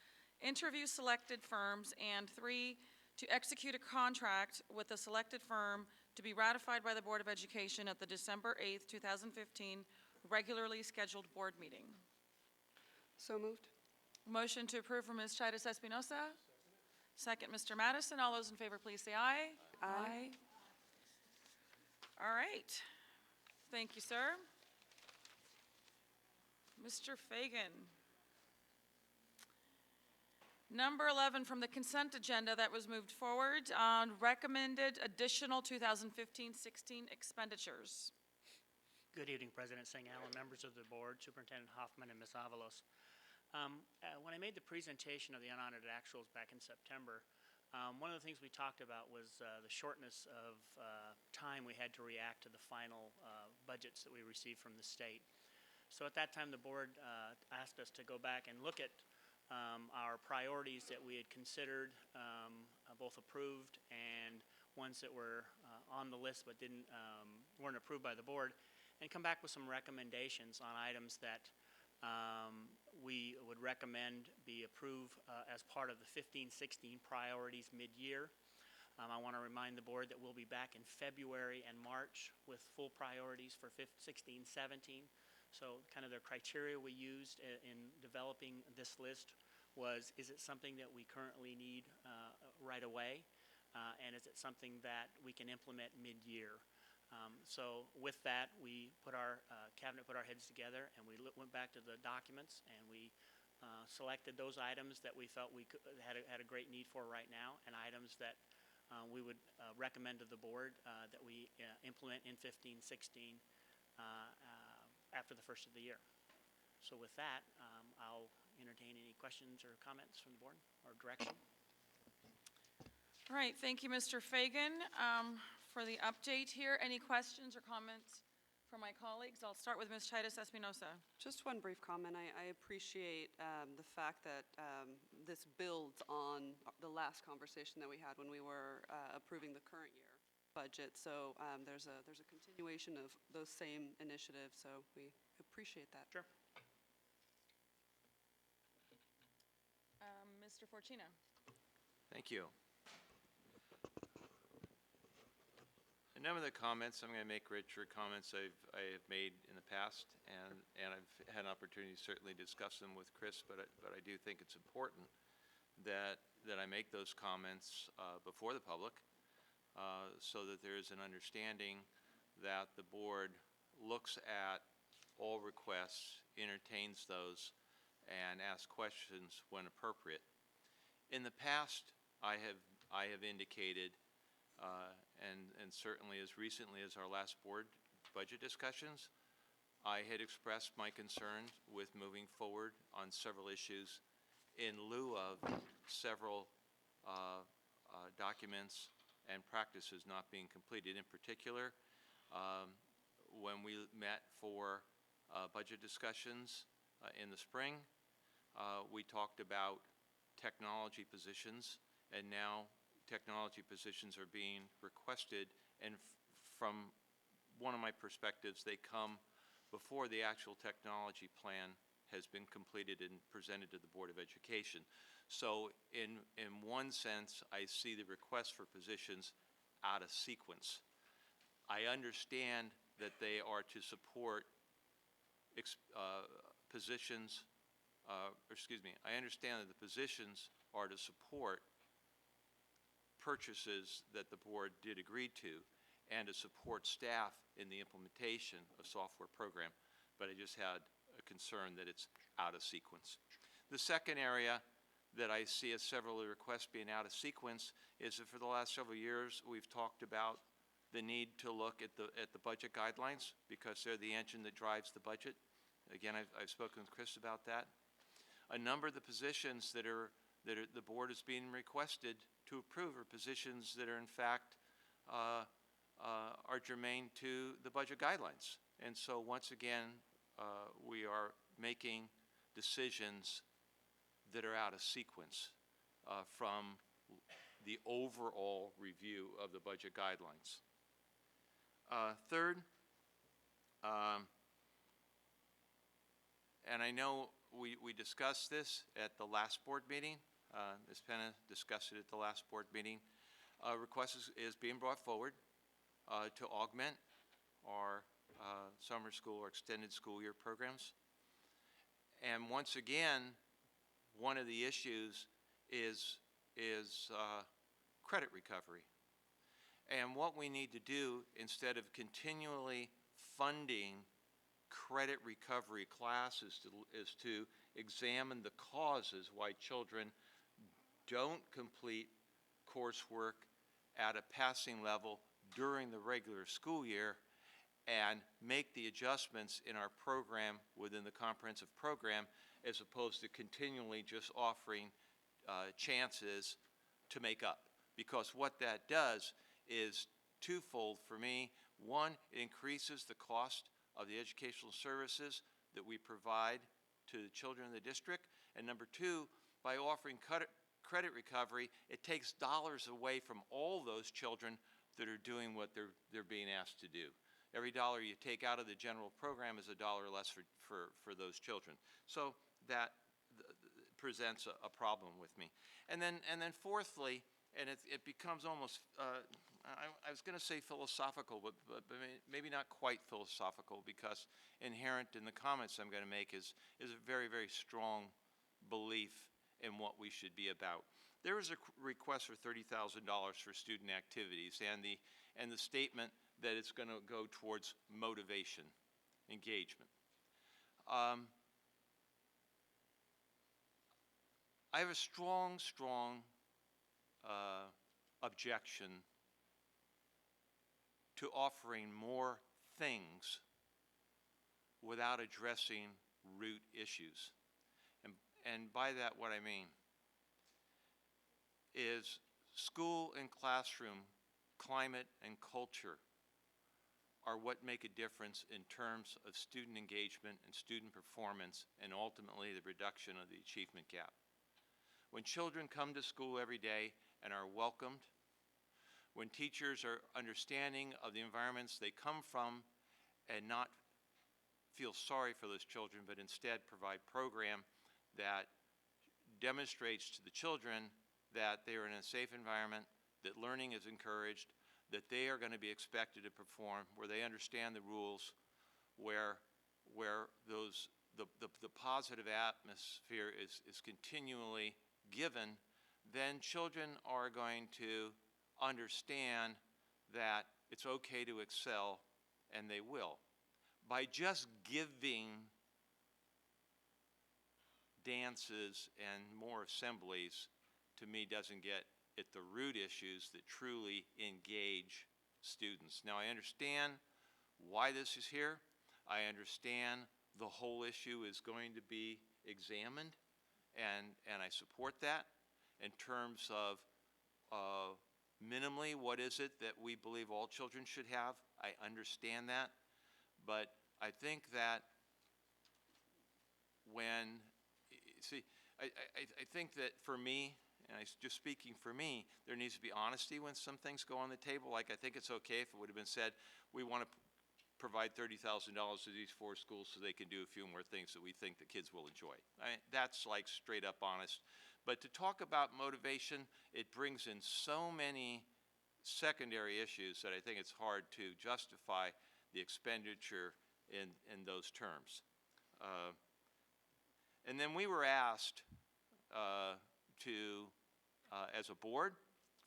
Speaker 1: interview selected firms, and 3, to execute a contract with the selected firm to be ratified by the Board of Education at the December 8th, 2015 regularly scheduled board meeting.
Speaker 19: So moved.
Speaker 1: Motion to approve from Ms. Chaitis Espinosa. Second, Mr. Madison. All those in favor, please say aye.
Speaker 19: Aye.
Speaker 1: All right. Thank you, sir. Mr. Fagan. Number 11 from the consent agenda that was moved forward on recommended additional 2015-16 expenditures.
Speaker 20: Good evening, President Singh Allen, members of the board, Superintendent Hoffman, and Ms. Avalos. When I made the presentation of the unaudited actuals back in September, one of the things we talked about was the shortness of time we had to react to the final budgets that we received from the state. So at that time, the board asked us to go back and look at our priorities that we had considered, both approved and ones that were on the list but weren't approved by the board, and come back with some recommendations on items that we would recommend be approved as part of the 15-16 priorities mid-year. I want to remind the board that we'll be back in February and March with full priorities for 16-17. So kind of the criteria we used in developing this list was, is it something that we currently need right away? And is it something that we can implement mid-year? So with that, we put our cabinet put our heads together, and we went back to the documents, and we selected those items that we felt we had a great need for right now, and items that we would recommend to the board that we implement in 15-16 after the first of the year. So with that, I'll entertain any questions or comments from the board or direction.
Speaker 1: All right, thank you, Mr. Fagan, for the update here. Any questions or comments from my colleagues? I'll start with Ms. Chaitis Espinosa.
Speaker 19: Just one brief comment. I appreciate the fact that this builds on the last conversation that we had when we were approving the current year budget. So there's a continuation of those same initiatives. So we appreciate that.
Speaker 20: Sure.
Speaker 1: Mr. Forcina.
Speaker 5: Thank you. A number of the comments I'm going to make, Rich, are comments I have made in the past, and I've had an opportunity to certainly discuss them with Chris, but I do think it's important that I make those comments before the public so that there is an understanding that the board looks at all requests, entertains those, and asks questions when appropriate. In the past, I have indicated, and certainly as recently as our last board budget discussions, I had expressed my concern with moving forward on several issues in lieu of several documents and practices not being completed. In particular, when we met for budget discussions in the spring, we talked about technology positions, and now technology positions are being requested, and from one of my perspectives, they come before the actual technology plan has been completed and presented to the Board of Education. So in one sense, I see the request for positions out of sequence. I understand that they are to support positions, I understand that the positions are to support purchases that the board did agree to and to support staff in the implementation of software program, but I just had a concern that it's out of sequence. The second area that I see as several of the requests being out of sequence is that for the last several years we've talked about the need to look at the budget guidelines because they're the engine that drives the budget. Again, I've spoken with Chris about that. A number of the positions that the board is being requested to approve are positions that are in fact are germane to the budget guidelines. And so once again, we are making decisions that are out of sequence from the overall review of the budget guidelines. Third, and I know we discussed this at the last board meeting. Ms. Penna discussed it at the last board meeting. A request is being brought forward to augment our summer school or extended school year programs. And once again, one of the issues is credit recovery. And what we need to do, instead of continually funding credit recovery classes, is to examine the causes why children don't complete coursework at a passing level during the regular school year and make the adjustments in our program within the comprehensive program, as opposed to continually just offering chances to make up. Because what that does is twofold for me. One, it increases the cost of the educational services that we provide to the children in the district. And number two, by offering credit recovery, it takes dollars away from all those children that are doing what they're being asked to do. Every dollar you take out of the general program is a dollar less for those children. So that presents a problem with me. And then fourthly, and it becomes almost, I was going to say philosophical, but maybe not quite philosophical, because inherent in the comments I'm going to make is a very, very strong belief in what we should be about. There is a request for $30,000 for student activities, and the statement that it's going to go towards motivation, engagement. I have a strong objection to offering more things without addressing root issues. And by that, what I mean is school and classroom climate and culture are what make a difference in terms of student engagement and student performance, and ultimately the reduction of the achievement gap. When children come to school every day and are welcomed, when teachers are understanding of the environments they come from and not feel sorry for those children, but instead provide program that demonstrates to the children that they are in a safe environment, that learning is encouraged, that they are going to be expected to perform, where they understand the rules, where the positive atmosphere is continually given, then children are going to understand that it's okay to excel, and they will. by just giving dances and more assemblies, to me, doesn't get at the root issues that truly engage students. Now, I understand why this is here. I understand the whole issue is going to be examined, and I support that in terms of minimally what is it that we believe all children should have. I understand that, but I think that when, see, I think that for me, and just speaking for me, there needs to be honesty when some things go on the table. Like, I think it's okay if it would have been said, we want to provide $30,000 to these 4 schools so they can do a few more things that we think the kids will enjoy. That's like straight up honest. But to talk about motivation, it brings in so many secondary issues that I think it's hard to justify the expenditure in those terms. And then we were asked as a board,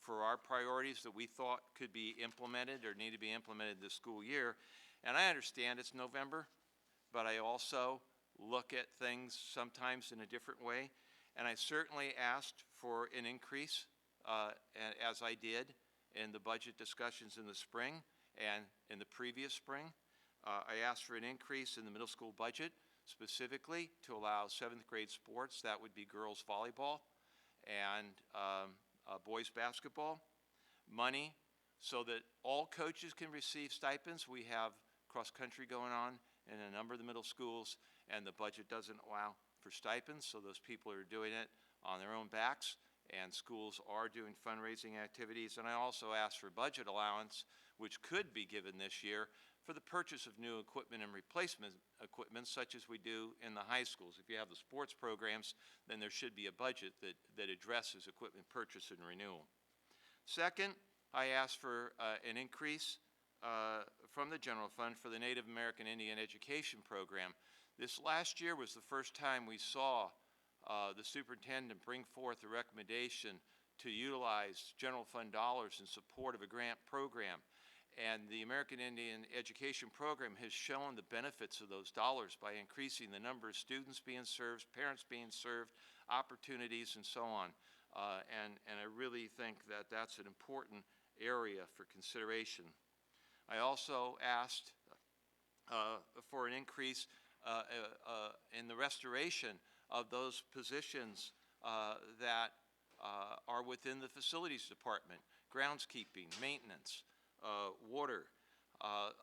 Speaker 5: for our priorities that we thought could be implemented or need to be implemented this school year. And I understand it's November, but I also look at things sometimes in a different way. And I certainly asked for an increase, as I did in the budget discussions in the spring and in the previous spring. I asked for an increase in the middle school budget, specifically to allow 7th grade sports. That would be girls volleyball and boys basketball. Money so that all coaches can receive stipends. We have cross-country going on in a number of the middle schools, and the budget doesn't allow for stipends, so those people are doing it on their own backs, and schools are doing fundraising activities. And I also asked for budget allowance, which could be given this year, for the purchase of new equipment and replacement equipment, such as we do in the high schools. If you have the sports programs, then there should be a budget that addresses equipment purchase and renewal. Second, I asked for an increase from the general fund for the Native American Indian Education Program. This last year was the first time we saw the superintendent bring forth a recommendation to utilize general fund dollars in support of a grant program. And the American Indian Education Program has shown the benefits of those dollars by increasing the number of students being served, parents being served, opportunities, and so on. And I really think that that's an important area for consideration. I also asked for an increase in the restoration of those positions that are within the facilities department: groundskeeping, maintenance, water. I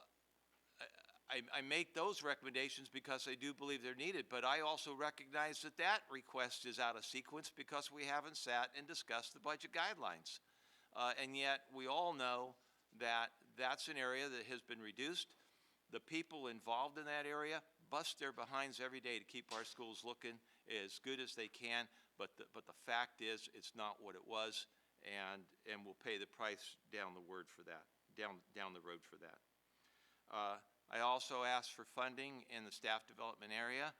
Speaker 5: make those recommendations because I do believe they're needed, but I also recognize that that request is out of sequence because we haven't sat and discussed the budget guidelines. And yet we all know that that's an area that has been reduced. The people involved in that area bust their behinds every day to keep our schools looking as good as they can, but the fact is it's not what it was, and we'll pay the price down the road for that. I also asked for funding in the staff development area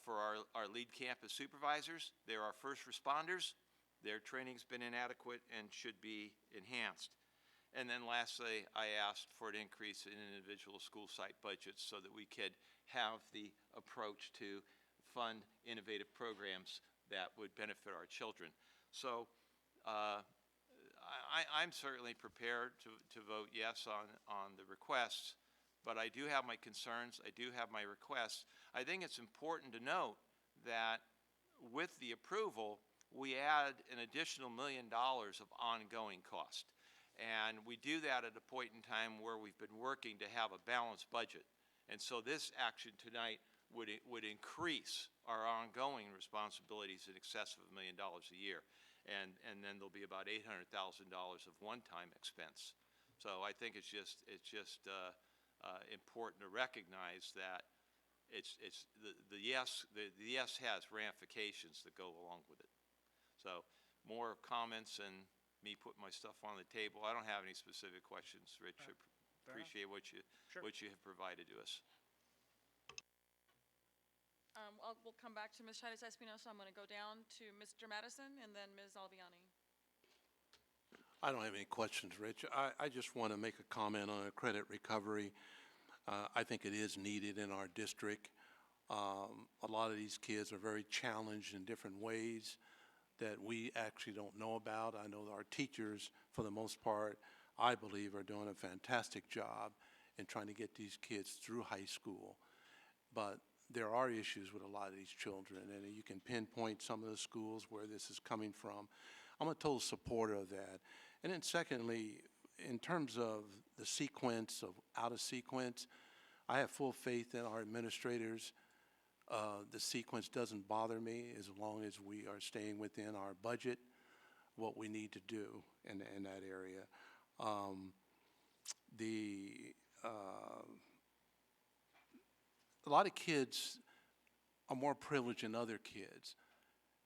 Speaker 5: for our lead campus supervisors. They're our first responders. Their training's been inadequate and should be enhanced. And then lastly, I asked for an increase in individual school site budgets so that we could have the approach to fund innovative programs that would benefit our children. So I'm certainly prepared to vote yes on the requests, but I do have my concerns. I do have my requests. I think it's important to note that with the approval, we add an additional $1 million of ongoing cost. And we do that at a point in time where we've been working to have a balanced budget. And so this action tonight would increase our ongoing responsibilities in excess of $1 million a year. And then there'll be about $800,000 of one-time expense. So I think it's just important to recognize that the yes has ramifications that go along with it. So more comments and me putting my stuff on the table. I don't have any specific questions, Rich. I appreciate what you have provided to us.
Speaker 1: We'll come back to Ms. Chavez Espinosa. I'm going to go down to Mr. Madison and then Ms. Albiani.
Speaker 21: I don't have any questions, Rich. I just want to make a comment on a credit recovery. I think it is needed in our district. A lot of these kids are very challenged in different ways that we actually don't know about. I know our teachers, for the most part, I believe, are doing a fantastic job in trying to get these kids through high school. But there are issues with a lot of these children, and you can pinpoint some of the schools where this is coming from. I'm a total supporter of that. And then secondly, in terms of the sequence of out of sequence, I have full faith in our administrators. The sequence doesn't bother me as long as we are staying within our budget, what we need to do in that area. A lot of kids are more privileged than other kids.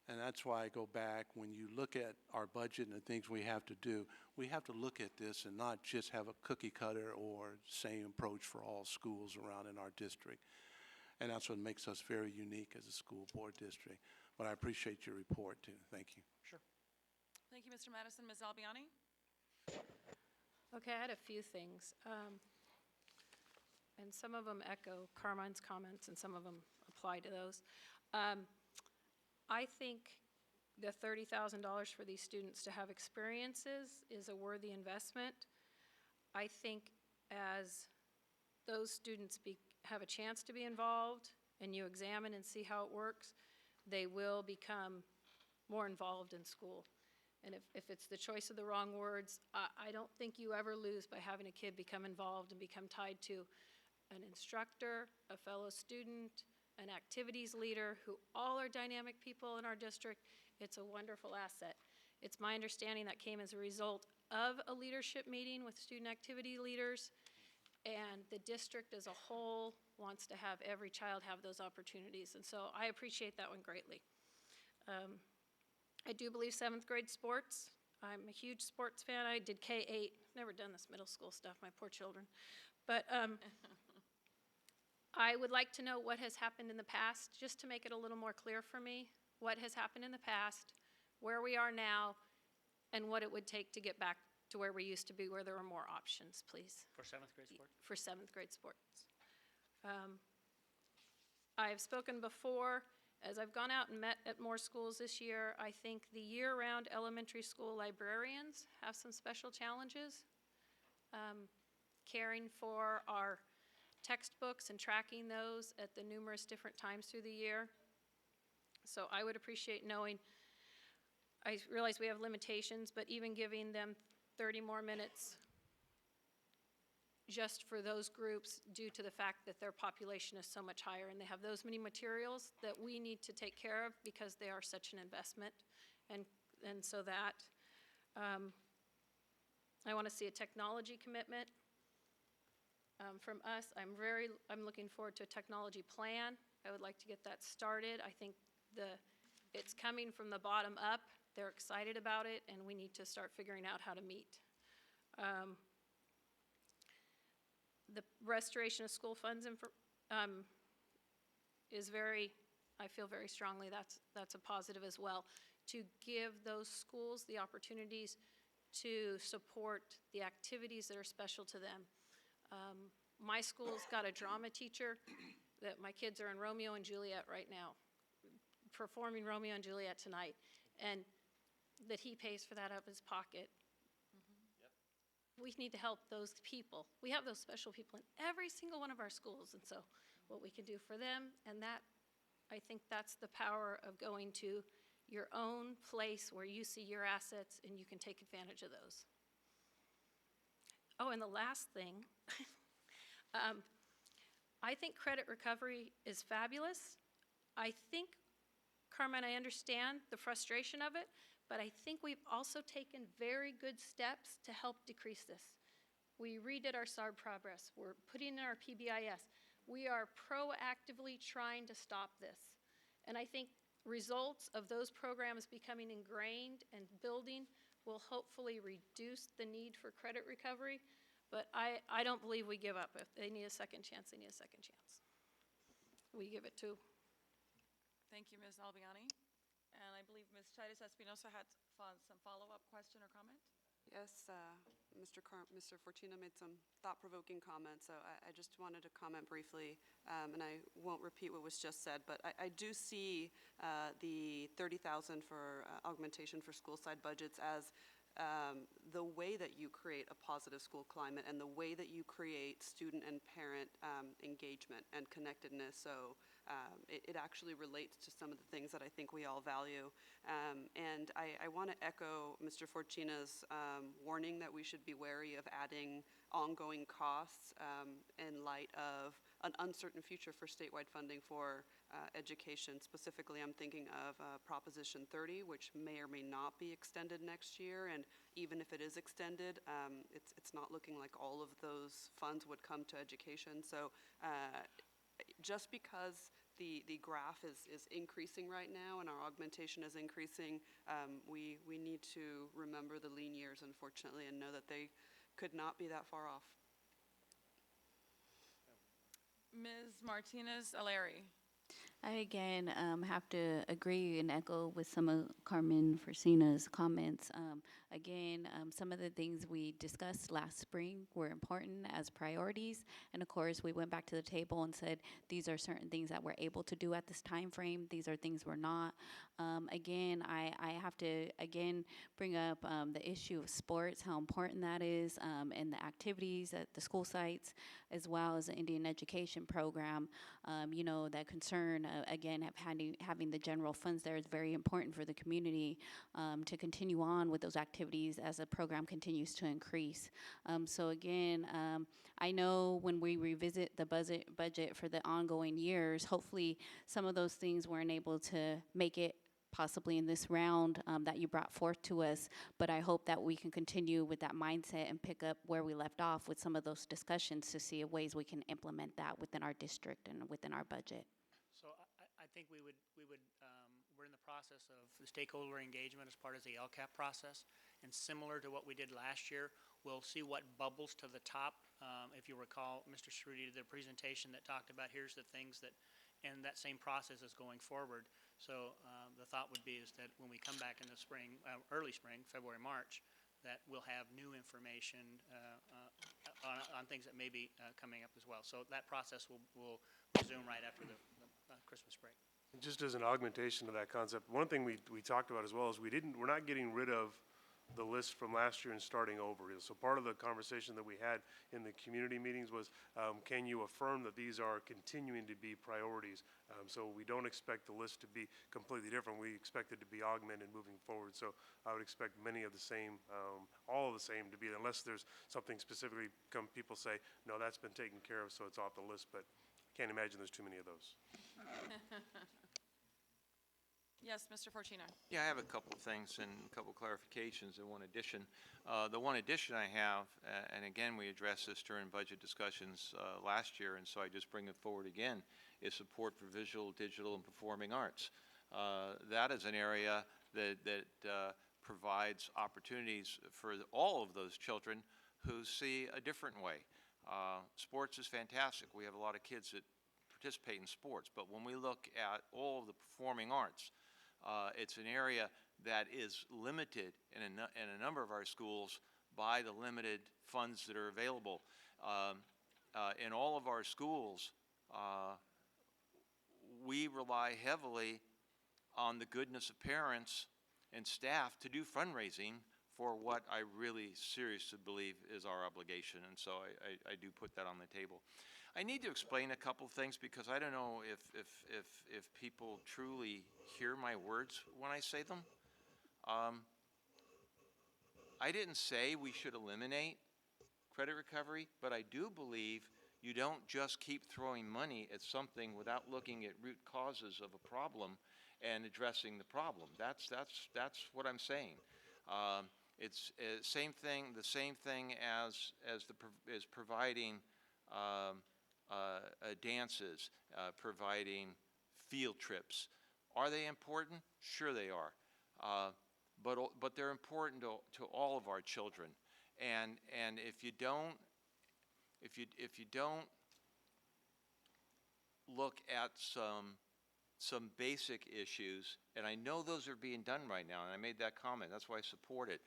Speaker 21: And that's why I go back, when you look at our budget and the things we have to do, we have to look at this and not just have a cookie cutter or same approach for all schools around in our district. And that's what makes us very unique as a school board district. But I appreciate your report too. Thank you.
Speaker 1: Sure. Thank you, Mr. Madison. Ms. Albiani?
Speaker 22: Okay, I had a few things. And some of them echo Carmine's comments, and some of them apply to those. I think the $30,000 for these students to have experiences is a worthy investment. I think as those students have a chance to be involved and you examine and see how it works, they will become more involved in school. And if it's the choice of the wrong words, I don't think you ever lose by having a kid become involved and become tied to an instructor, a fellow student, an activities leader, who all are dynamic people in our district. It's a wonderful asset. It's my understanding that came as a result of a leadership meeting with student activity leaders, and the district as a whole wants to have every child have those opportunities, and so I appreciate that one greatly. I do believe 7th grade sports. I'm a huge sports fan. I did K-8, never done this middle school stuff, my poor children. But I would like to know what has happened in the past, just to make it a little more clear for me, what has happened in the past, where we are now, and what it would take to get back to where we used to be, where there were more options, please.
Speaker 20: For 7th grade sports?
Speaker 22: For 7th grade sports. I have spoken before. As I've gone out and met at more schools this year, I think the year-round elementary school librarians have some special challenges. Caring for our textbooks and tracking those at the numerous different times through the year. So I would appreciate knowing, I realize we have limitations, but even giving them 30 more minutes just for those groups due to the fact that their population is so much higher and they have those many materials that we need to take care of because they are such an investment. And so that, I want to see a technology commitment from us. I'm looking forward to a technology plan. I would like to get that started. I think it's coming from the bottom up. They're excited about it, and we need to start figuring out how to meet. The restoration of school funds is I feel very strongly that's a positive as well, to give those schools the opportunities to support the activities that are special to them. My school's got a drama teacher that my kids are in Romeo and Juliet right now, performing Romeo and Juliet tonight, and that he pays for that out of his pocket. We need to help those people. We have those special people in every single one of our schools, and so what we can do for them, and that, I think that's the power of going to your own place where you see your assets and you can take advantage of those. Oh, and the last thing, I think credit recovery is fabulous. I think, Carmen, I understand the frustration of it, but I think we've also taken very good steps to help decrease this. We redid our SARB progress. We're putting in our PBIS. We are proactively trying to stop this. And I think results of those programs becoming ingrained and building will hopefully reduce the need for credit recovery. But I don't believe we give up. If they need a second chance, they need a second chance. We give it to.
Speaker 1: Thank you, Ms. Albiani. And I believe Ms. Titus Espinosa had some follow-up question or comment?
Speaker 19: Yes, Mr. Fortuna made some thought-provoking comments, so I just wanted to comment briefly, and I won't repeat what was just said, but I do see the $30,000 for augmentation for school-side budgets as the way that you create a positive school climate and the way that you create student and parent engagement and connectedness. So it actually relates to some of the things that I think we all value. And I want to echo Mr. Fortuna's warning that we should be wary of adding ongoing costs in light of an uncertain future for statewide funding for education. Specifically, I'm thinking of Proposition 30, which may or may not be extended next year. And even if it is extended, it's not looking like all of those funds would come to education. So just because the graph is increasing right now and our augmentation is increasing, we need to remember the lean years, unfortunately, and know that they could not be that far off.
Speaker 1: Ms. Martinez-Alaire.
Speaker 3: I again have to agree and echo with some of Carmen Forcina's comments. Some of the things we discussed last spring were important as priorities, and of course we went back to the table and said these are certain things that we're able to do at this time frame. These are things we're not. I have to again bring up the issue of sports, how important that is, and the activities at the school sites, as well as the Indian education program. That concern again of having the general funds there is very important for the community to continue on with those activities as the program continues to increase. I know when we revisit the budget for the ongoing years, hopefully some of those things weren't able to make it possibly in this round that you brought forth to us, but I hope that we can continue with that mindset and pick up where we left off with some of those discussions to see ways we can implement that within our district and within our budget.
Speaker 20: So I think we're in the process of the stakeholder engagement as part of the LCAP process, and similar to what we did last year, we'll see what bubbles to the top. If you recall, Mr. Cerruti did the presentation that talked about here's the things that, and that same process is going forward. So the thought would be is that when we come back in the spring, early spring, February, March, that we'll have new information on things that may be coming up as well. So that process will resume right after the Christmas break.
Speaker 4: Just as an augmentation to that concept, one thing we talked about as well is we're not getting rid of the list from last year and starting over. So part of the conversation that we had in the community meetings was, can you affirm that these are continuing to be priorities? So we don't expect the list to be completely different. We expect it to be augmented moving forward. So I would expect many of the same, all of the same to be, unless there's something specifically people say, no, that's been taken care of, so it's off the list. But I can't imagine there's too many of those.
Speaker 1: Yes, Mr. Fortuna.
Speaker 5: Yeah, I have a couple of things and a couple of clarifications and one addition. The one addition I have, and again, we addressed this during budget discussions last year, and so I just bring it forward again, is support for visual, digital, and performing arts. That is an area that provides opportunities for all of those children who see a different way. Sports is fantastic. We have a lot of kids that participate in sports, but when we look at all of the performing arts, it's an area that is limited in a number of our schools by the limited funds that are available. In all of our schools, we rely heavily on the goodness of parents and staff to do fundraising for what I really seriously believe is our obligation, and so I do put that on the table. I need to explain a couple things because I don't know if people truly hear my words when I say them. I didn't say we should eliminate credit recovery, but I do believe you don't just keep throwing money at something without looking at root causes of a problem and addressing the problem. That's what I'm saying. It's the same thing as providing dances, providing field trips. Are they important? Sure they are. But they're important to all of our children. And if you don't look at some basic issues, and I know those are being done right now, and I made that comment, that's why I support it.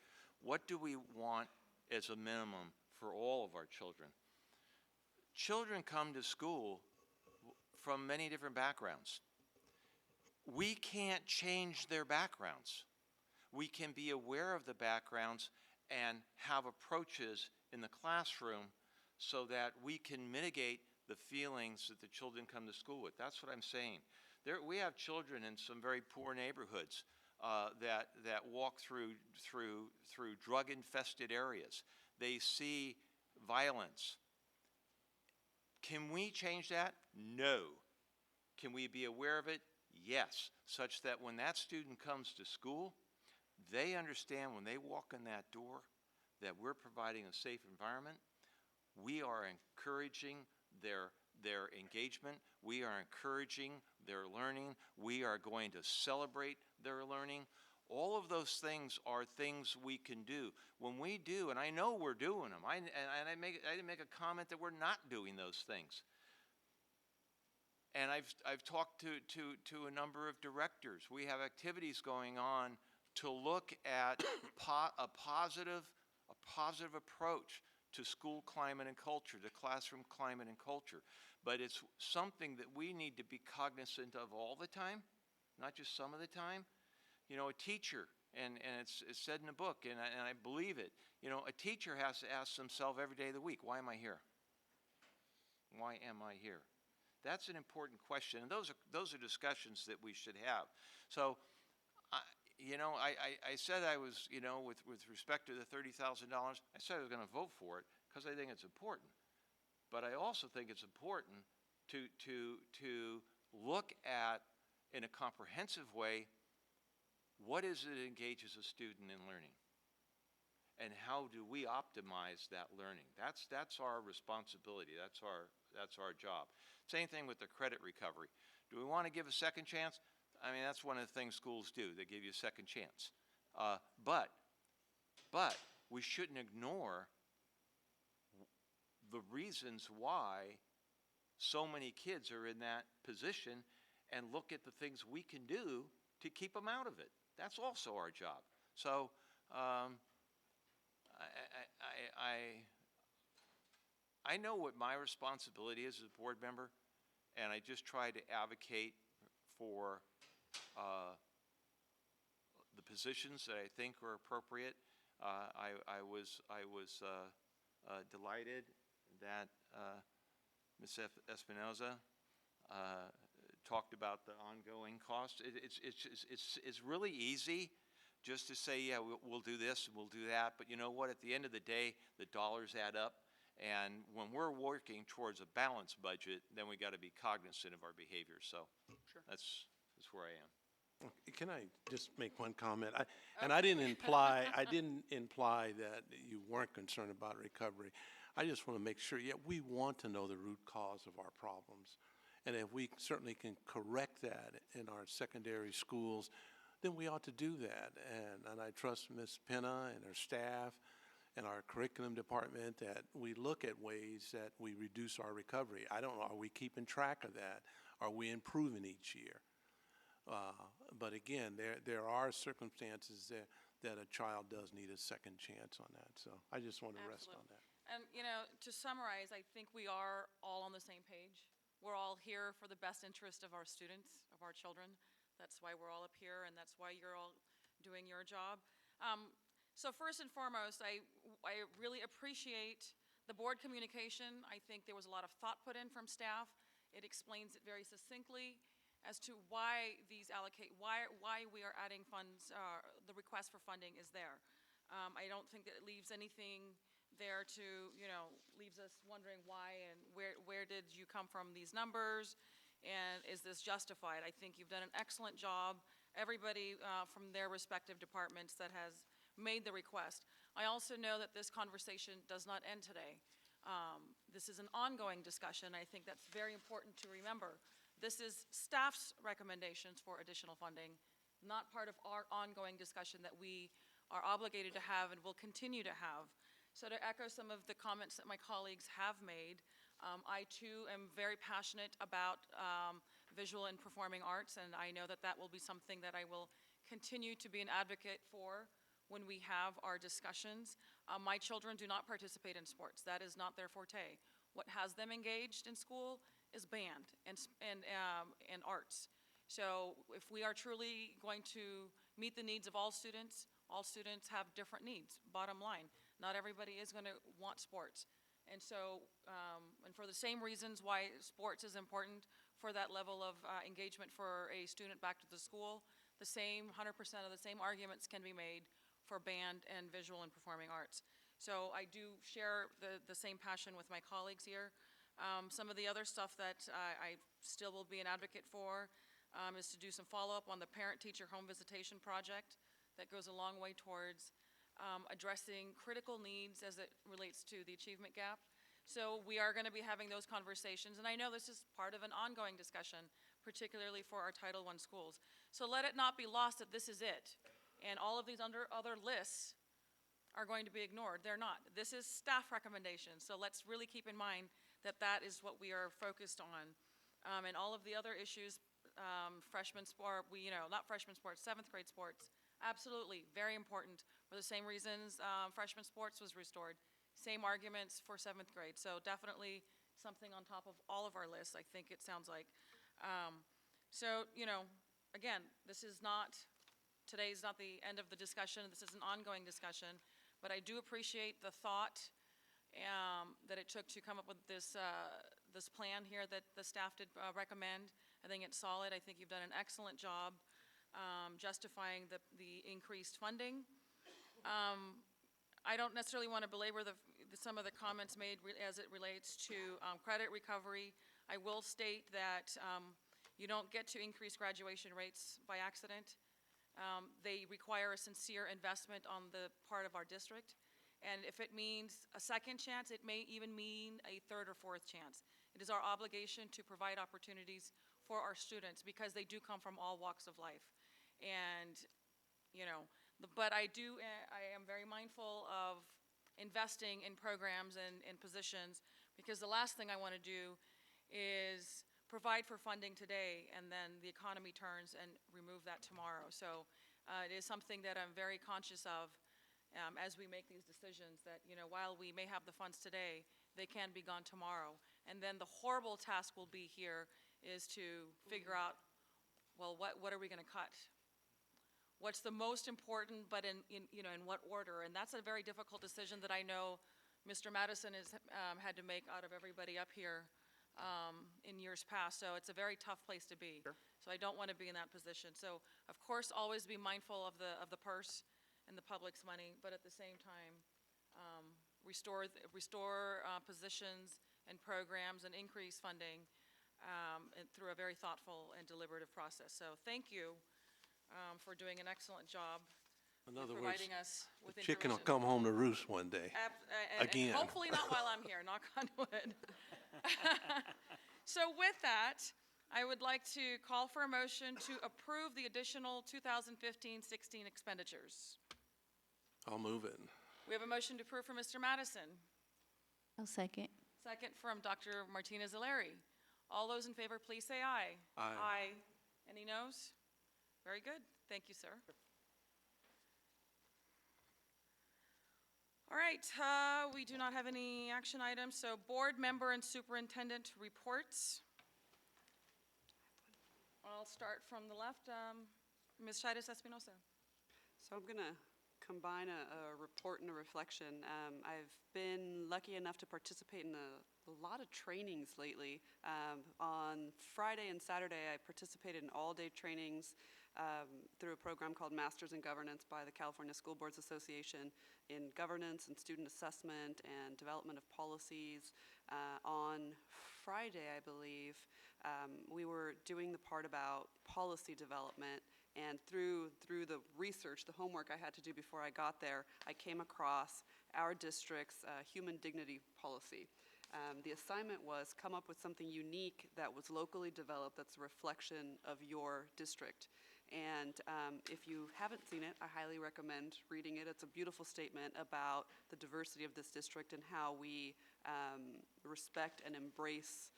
Speaker 5: What do we want as a minimum for all of our children? Children come to school from many different backgrounds. We can't change their backgrounds. We can be aware of the backgrounds and have approaches in the classroom so that we can mitigate the feelings that the children come to school with. That's what I'm saying. We have children in some very poor neighborhoods that walk through drug-infested areas. They see violence. Can we change that? No. Can we be aware of it? Yes, such that when that student comes to school, they understand when they walk in that door that we're providing a safe environment. We are encouraging their engagement. We are encouraging their learning. We are going to celebrate their learning. All of those things are things we can do. When we do, and I know we're doing them, I didn't make a comment that we're not doing those things. And I've talked to a number of directors. We have activities going on to look at a positive approach to school climate and culture, to classroom climate and culture. But it's something that we need to be cognizant of all the time, not just some of the time. You know, a teacher, and it's said in the book, and I believe it, you know, a teacher has to ask themselves every day of the week, why am I here? Why am I here? That's an important question, and those are discussions that we should have. So, I said I was, with respect to the $30,000, I said I was going to vote for it because I think it's important. But I also think it's important to look at, in a comprehensive way, what is it that engages a student in learning? And how do we optimize that learning? That's our responsibility. That's our job. Same thing with the credit recovery. Do we want to give a second chance? I mean, that's one of the things schools do. They give you a second chance. But we shouldn't ignore the reasons why so many kids are in that position and look at the things we can do to keep them out of it. That's also our job. So I know what my responsibility is as a board member, and I just try to advocate for the positions that I think are appropriate. I was delighted that Ms. Espinoza talked about the ongoing cost. It's really easy just to say, yeah, we'll do this and we'll do that. But you know what? At the end of the day, the dollars add up. And when we're working towards a balanced budget, then we got to be cognizant of our behavior. So that's where I am.
Speaker 21: Can I just make one comment? I didn't imply that you weren't concerned about recovery. I just want to make sure, we want to know the root cause of our problems. And if we certainly can correct that in our secondary schools, then we ought to do that. And I trust Ms. Penna and her staff and our curriculum department that we look at ways that we reduce our recovery. I don't know, are we keeping track of that? Are we improving each year? But again, there are circumstances that a child does need a second chance on that. So I just want to rest on that.
Speaker 1: And, to summarize, I think we are all on the same page. We're all here for the best interest of our students, of our children. That's why we're all up here, and that's why you're all doing your job. So first and foremost, I really appreciate the board communication. I think there was a lot of thought put in from staff. It explains it very succinctly as to why why we are adding funds, the request for funding is there. I don't think that it leaves anything there to, leaves us wondering why and where did you come from these numbers, and is this justified? I think you've done an excellent job, everybody from their respective departments that has made the request. I also know that this conversation does not end today. This is an ongoing discussion. I think that's very important to remember. This is staff's recommendations for additional funding, not part of our ongoing discussion that we are obligated to have and will continue to have. So to echo some of the comments that my colleagues have made, I too am very passionate about visual and performing arts, and I know that that will be something that I will continue to be an advocate for when we have our discussions. My children do not participate in sports. That is not their forte. What has them engaged in school is band and arts. So if we are truly going to meet the needs of all students have different needs, bottom line. Not everybody is going to want sports. And so, and for the same reasons why sports is important for that level of engagement for a student back to the school, the same 100% of the same arguments can be made for band and visual and performing arts. So I do share the same passion with my colleagues here. Some of the other stuff that I still will be an advocate for is to do some follow-up on the parent-teacher home visitation project that goes a long way towards addressing critical needs as it relates to the achievement gap. So we are going to be having those conversations, and I know this is part of an ongoing discussion, particularly for our Title I schools. So let it not be lost that this is it, and all of these other lists are going to be ignored. They're not. This is staff recommendations, so let's really keep in mind that that is what we are focused on. And all of the other issues, freshman sport, not freshman sports, 7th grade sports, absolutely, very important. For the same reasons freshman sports was restored. Same arguments for 7th grade. So definitely something on top of all of our lists, I think it sounds like. So, again, today's not the end of the discussion. This is an ongoing discussion. But I do appreciate the thought that it took to come up with this plan here that the staff did recommend. I think it's solid. I think you've done an excellent job justifying the increased funding. I don't necessarily want to belabor some of the comments made as it relates to credit recovery. I will state that you don't get to increase graduation rates by accident. They require a sincere investment on the part of our district. And if it means a second chance, it may even mean a third or fourth chance. It is our obligation to provide opportunities for our students because they do come from all walks of life. And, but I am very mindful of investing in programs and positions because the last thing I want to do is provide for funding today and then the economy turns and remove that tomorrow. So it is something that I'm very conscious of as we make these decisions that, while we may have the funds today, they can be gone tomorrow. And then the horrible task will be here is to figure out, well, what are we going to cut? What's the most important, but in what order? And that's a very difficult decision that I know Mr. Madison has had to make out of everybody up here in years past. So it's a very tough place to be. Sure. So I don't want to be in that position. So of course, always be mindful of the purse and the public's money, but at the same time, restore positions and programs and increase funding and through a very thoughtful and deliberative process. So thank you for doing an excellent job.
Speaker 21: In other words,
Speaker 1: providing us with
Speaker 21: the chicken will
Speaker 1: information.
Speaker 21: come home to roost one day. Again.
Speaker 1: And hopefully not while I'm here, knock on wood. So with that, I would like to call for a motion to approve the additional 2015-16 expenditures.
Speaker 21: I'll move it.
Speaker 1: We have a motion to approve from Mr. Madison.
Speaker 3: I'll second.
Speaker 1: Second from Dr. Martinez-Aleri. All those in favor, please say aye.
Speaker 21: Aye.
Speaker 1: Aye. Any noes? Very good. Thank you, sir. All right, we do not have any action items, so board member and superintendent reports. I'll start from the left. Ms. Chaires Espinosa.
Speaker 19: So I'm going to combine a report and a reflection. I've been lucky enough to participate in a lot of trainings lately. On Friday and Saturday, I participated in all-day trainings through a program called Masters in Governance by the California School Boards Association in governance and student assessment and development of policies. On Friday, I believe, we were doing the part about policy development, and through the research, the homework I had to do before I got there, I came across our district's human dignity policy. The assignment was come up with something unique that was locally developed that's a reflection of your district. And if you haven't seen it, I highly recommend reading it. It's a beautiful statement about the diversity of this district and how we respect and embrace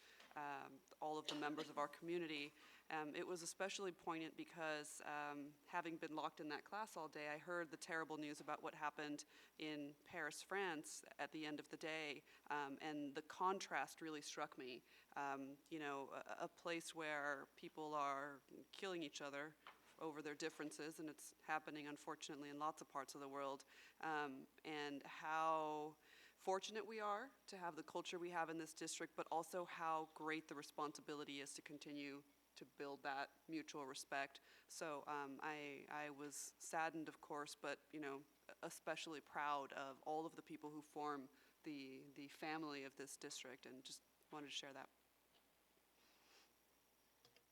Speaker 19: all of the members of our community. It was especially poignant because having been locked in that class all day, I heard the terrible news about what happened in Paris, France at the end of the day, and the contrast really struck me. You know, a place where people are killing each other over their differences, and it's happening unfortunately in lots of parts of the world, and how fortunate we are to have the culture we have in this district, but also how great the responsibility is to continue to build that mutual respect. So I was saddened, of course, but you know, especially proud of all of the people who form the family of this district, and just wanted to share that.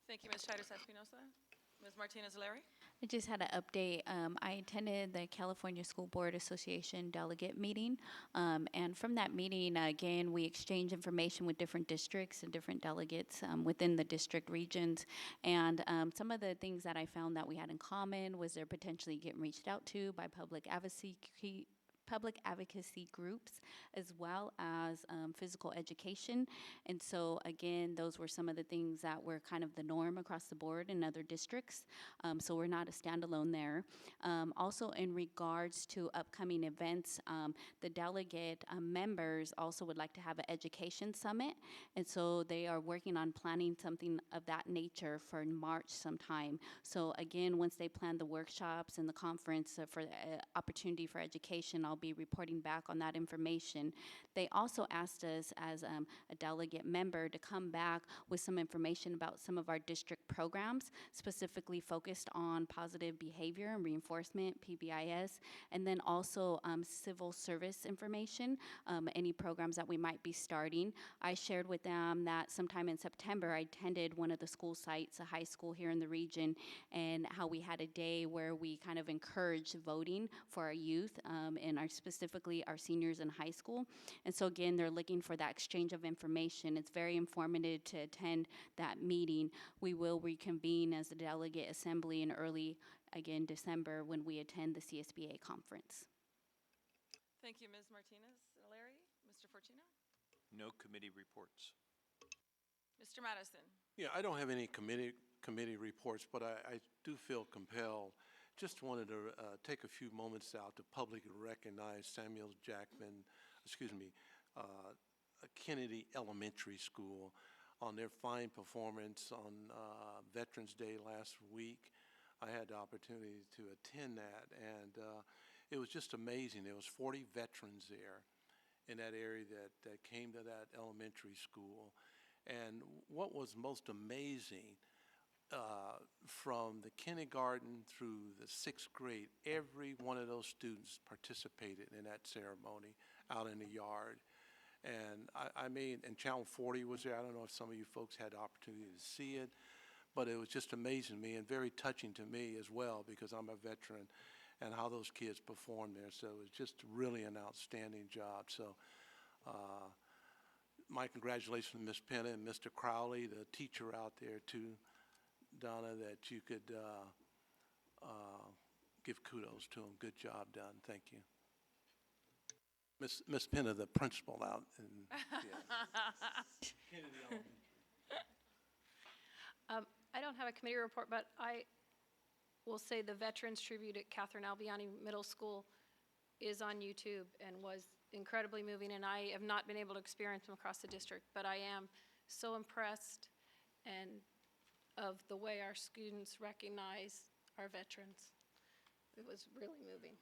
Speaker 1: Thank you, Ms. Titus Espinosa. Ms. Martinez-Larry?
Speaker 3: I just had an update. I attended the California School Board Association delegate meeting. And from that meeting, again, we exchanged information with different districts and different delegates within the district regions. And some of the things that I found that we had in common was they're potentially getting reached out to by public advocacy groups, as well as physical education. And so again, those were some of the things that were kind of the norm across the board in other districts. So we're not a standalone there. Also in regards to upcoming events, the delegate members also would like to have an education summit. And so they are working on planning something of that nature for March sometime. So again, once they plan the workshops and the conference for the opportunity for education, I'll be reporting back on that information. They also asked us as a delegate member to come back with some information about some of our district programs, specifically focused on positive behavior and reinforcement, PBIS, and then also civil service information, any programs that we might be starting. I shared with them that sometime in September, I attended one of the school sites, a high school here in the region, and how we had a day where we kind of encouraged voting for our youth and specifically our seniors in high school. And so again, they're looking for that exchange of information. It's very informative to attend that meeting. We will reconvene as a delegate assembly in early, again, December when we attend the CSBA conference.
Speaker 1: Thank you, Ms. Martinez-Larry. Mr. Fortino?
Speaker 5: No committee reports.
Speaker 1: Mr. Madison?
Speaker 21: Yeah, I don't have any committee reports, but I do feel compelled. Just wanted to take a few moments out to publicly recognize Kennedy Elementary School on their fine performance on Veterans Day last week. I had the opportunity to attend that, and it was just amazing. There was 40 veterans there in that area that came to that elementary school. And what was most amazing, from the kindergarten through the 6th grade, every one of those students participated in that ceremony out in the yard. And I mean, and Channel 40 was there. I don't know if some of you folks had the opportunity to see it, but it was just amazing to me and very touching to me as well, because I'm a veteran, and how those kids performed there. So it was just really an outstanding job. So my congratulations to Ms. Penna and Mr. Crowley, the teacher out there too, Donna, that you could give kudos to them. Good job done. Thank you. Miss Penna, the principal out in
Speaker 22: I don't have a committee report, but I will say the Veterans Tribute at Catherine Albiani Middle School is on YouTube and was incredibly moving, and I have not been able to experience them across the district, but I am so impressed and of the way our students recognize our veterans. It was really moving.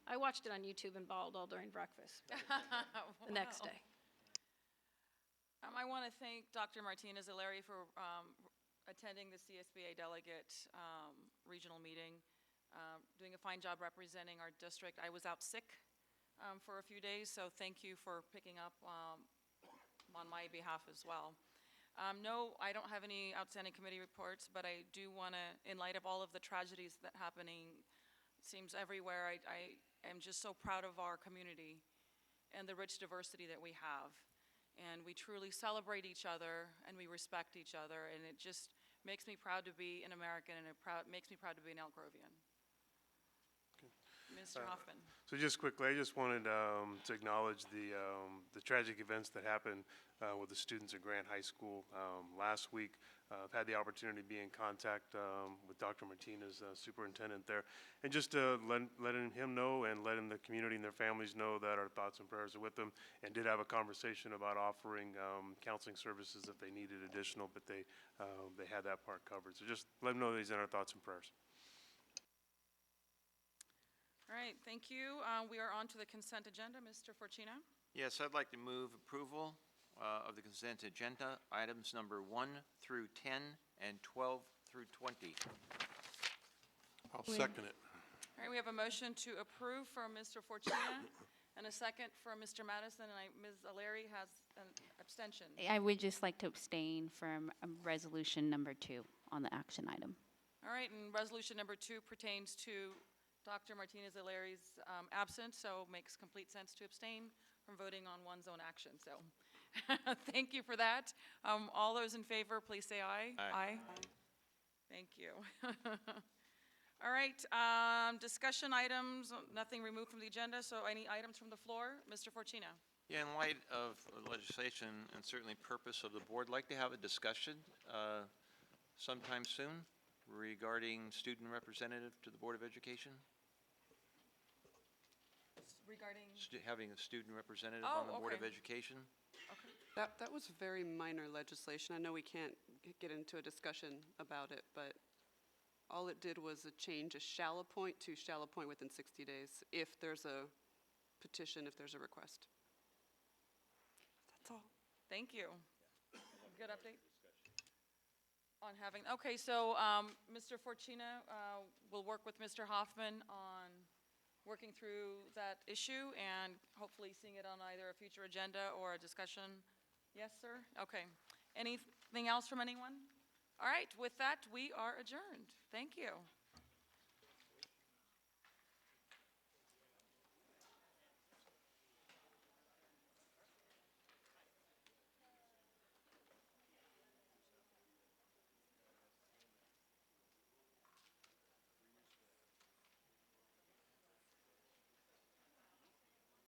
Speaker 22: I watched it on YouTube and bawled all during breakfast the next day.
Speaker 1: I want to thank Dr. Martinez-Larry for attending the CSBA delegate regional meeting, doing a fine job representing our district. I was out sick for a few days, so thank you for picking up on my behalf as well. No, I don't have any outstanding committee reports, but I do want to, in light of all of the tragedies that are happening, it seems everywhere, I am just so proud of our community and the rich diversity that we have. And we truly celebrate each other and we respect each other, and it just makes me proud to be an American, and it makes me proud to be an Elk Grovian. Mr. Hoffman.
Speaker 4: So just quickly, I just wanted to acknowledge the tragic events that happened with the students at Grant High School last week. I've had the opportunity to be in contact with Dr. Martinez, superintendent there, and just letting him know and letting the community and their families know that our thoughts and prayers are with them, and did have a conversation about offering counseling services if they needed additional, but they had that part covered. So just let them know that he's in our thoughts and prayers.
Speaker 1: All right, thank you. We are on to the consent agenda. Mr. Forcina?
Speaker 5: Yes, I'd like to move approval of the consent agenda, items number 1 through 10 and 12 through 20.
Speaker 21: I'll second it.
Speaker 1: All right, we have a motion to approve from Mr. Forcina and a second from Mr. Madison, and Ms. O'Leary has an abstention.
Speaker 3: I would just like to abstain from resolution number 2 on the action item.
Speaker 1: All right, and resolution number 2 pertains to Dr. Martinez O'Leary's absence, so makes complete sense to abstain from voting on one's own action. So thank you for that. All those in favor, please say aye.
Speaker 5: Aye.
Speaker 1: Thank you. All right, discussion items, nothing removed from the agenda, so any items from the floor? Mr. Forcina.
Speaker 5: Yeah, in light of legislation and certainly purpose of the board, I'd like to have a discussion sometime soon regarding student representative to the Board of Education.
Speaker 1: Regarding?
Speaker 5: Having a student representative
Speaker 1: Oh,
Speaker 5: on the Board of
Speaker 1: okay.
Speaker 5: Education.
Speaker 1: Okay.
Speaker 19: That was very minor legislation. I know we can't get into a discussion about it, but all it did was change a shall appoint to shall appoint within 60 days if there's a petition, if there's a request. That's all.
Speaker 1: Thank you. Good update on having, okay, so Mr. Forcina will work with Mr. Hoffman on working through that issue and hopefully seeing it on either a future agenda or a discussion. Yes, sir? Okay. Anything else from anyone? All right, with that, we are adjourned. Thank you.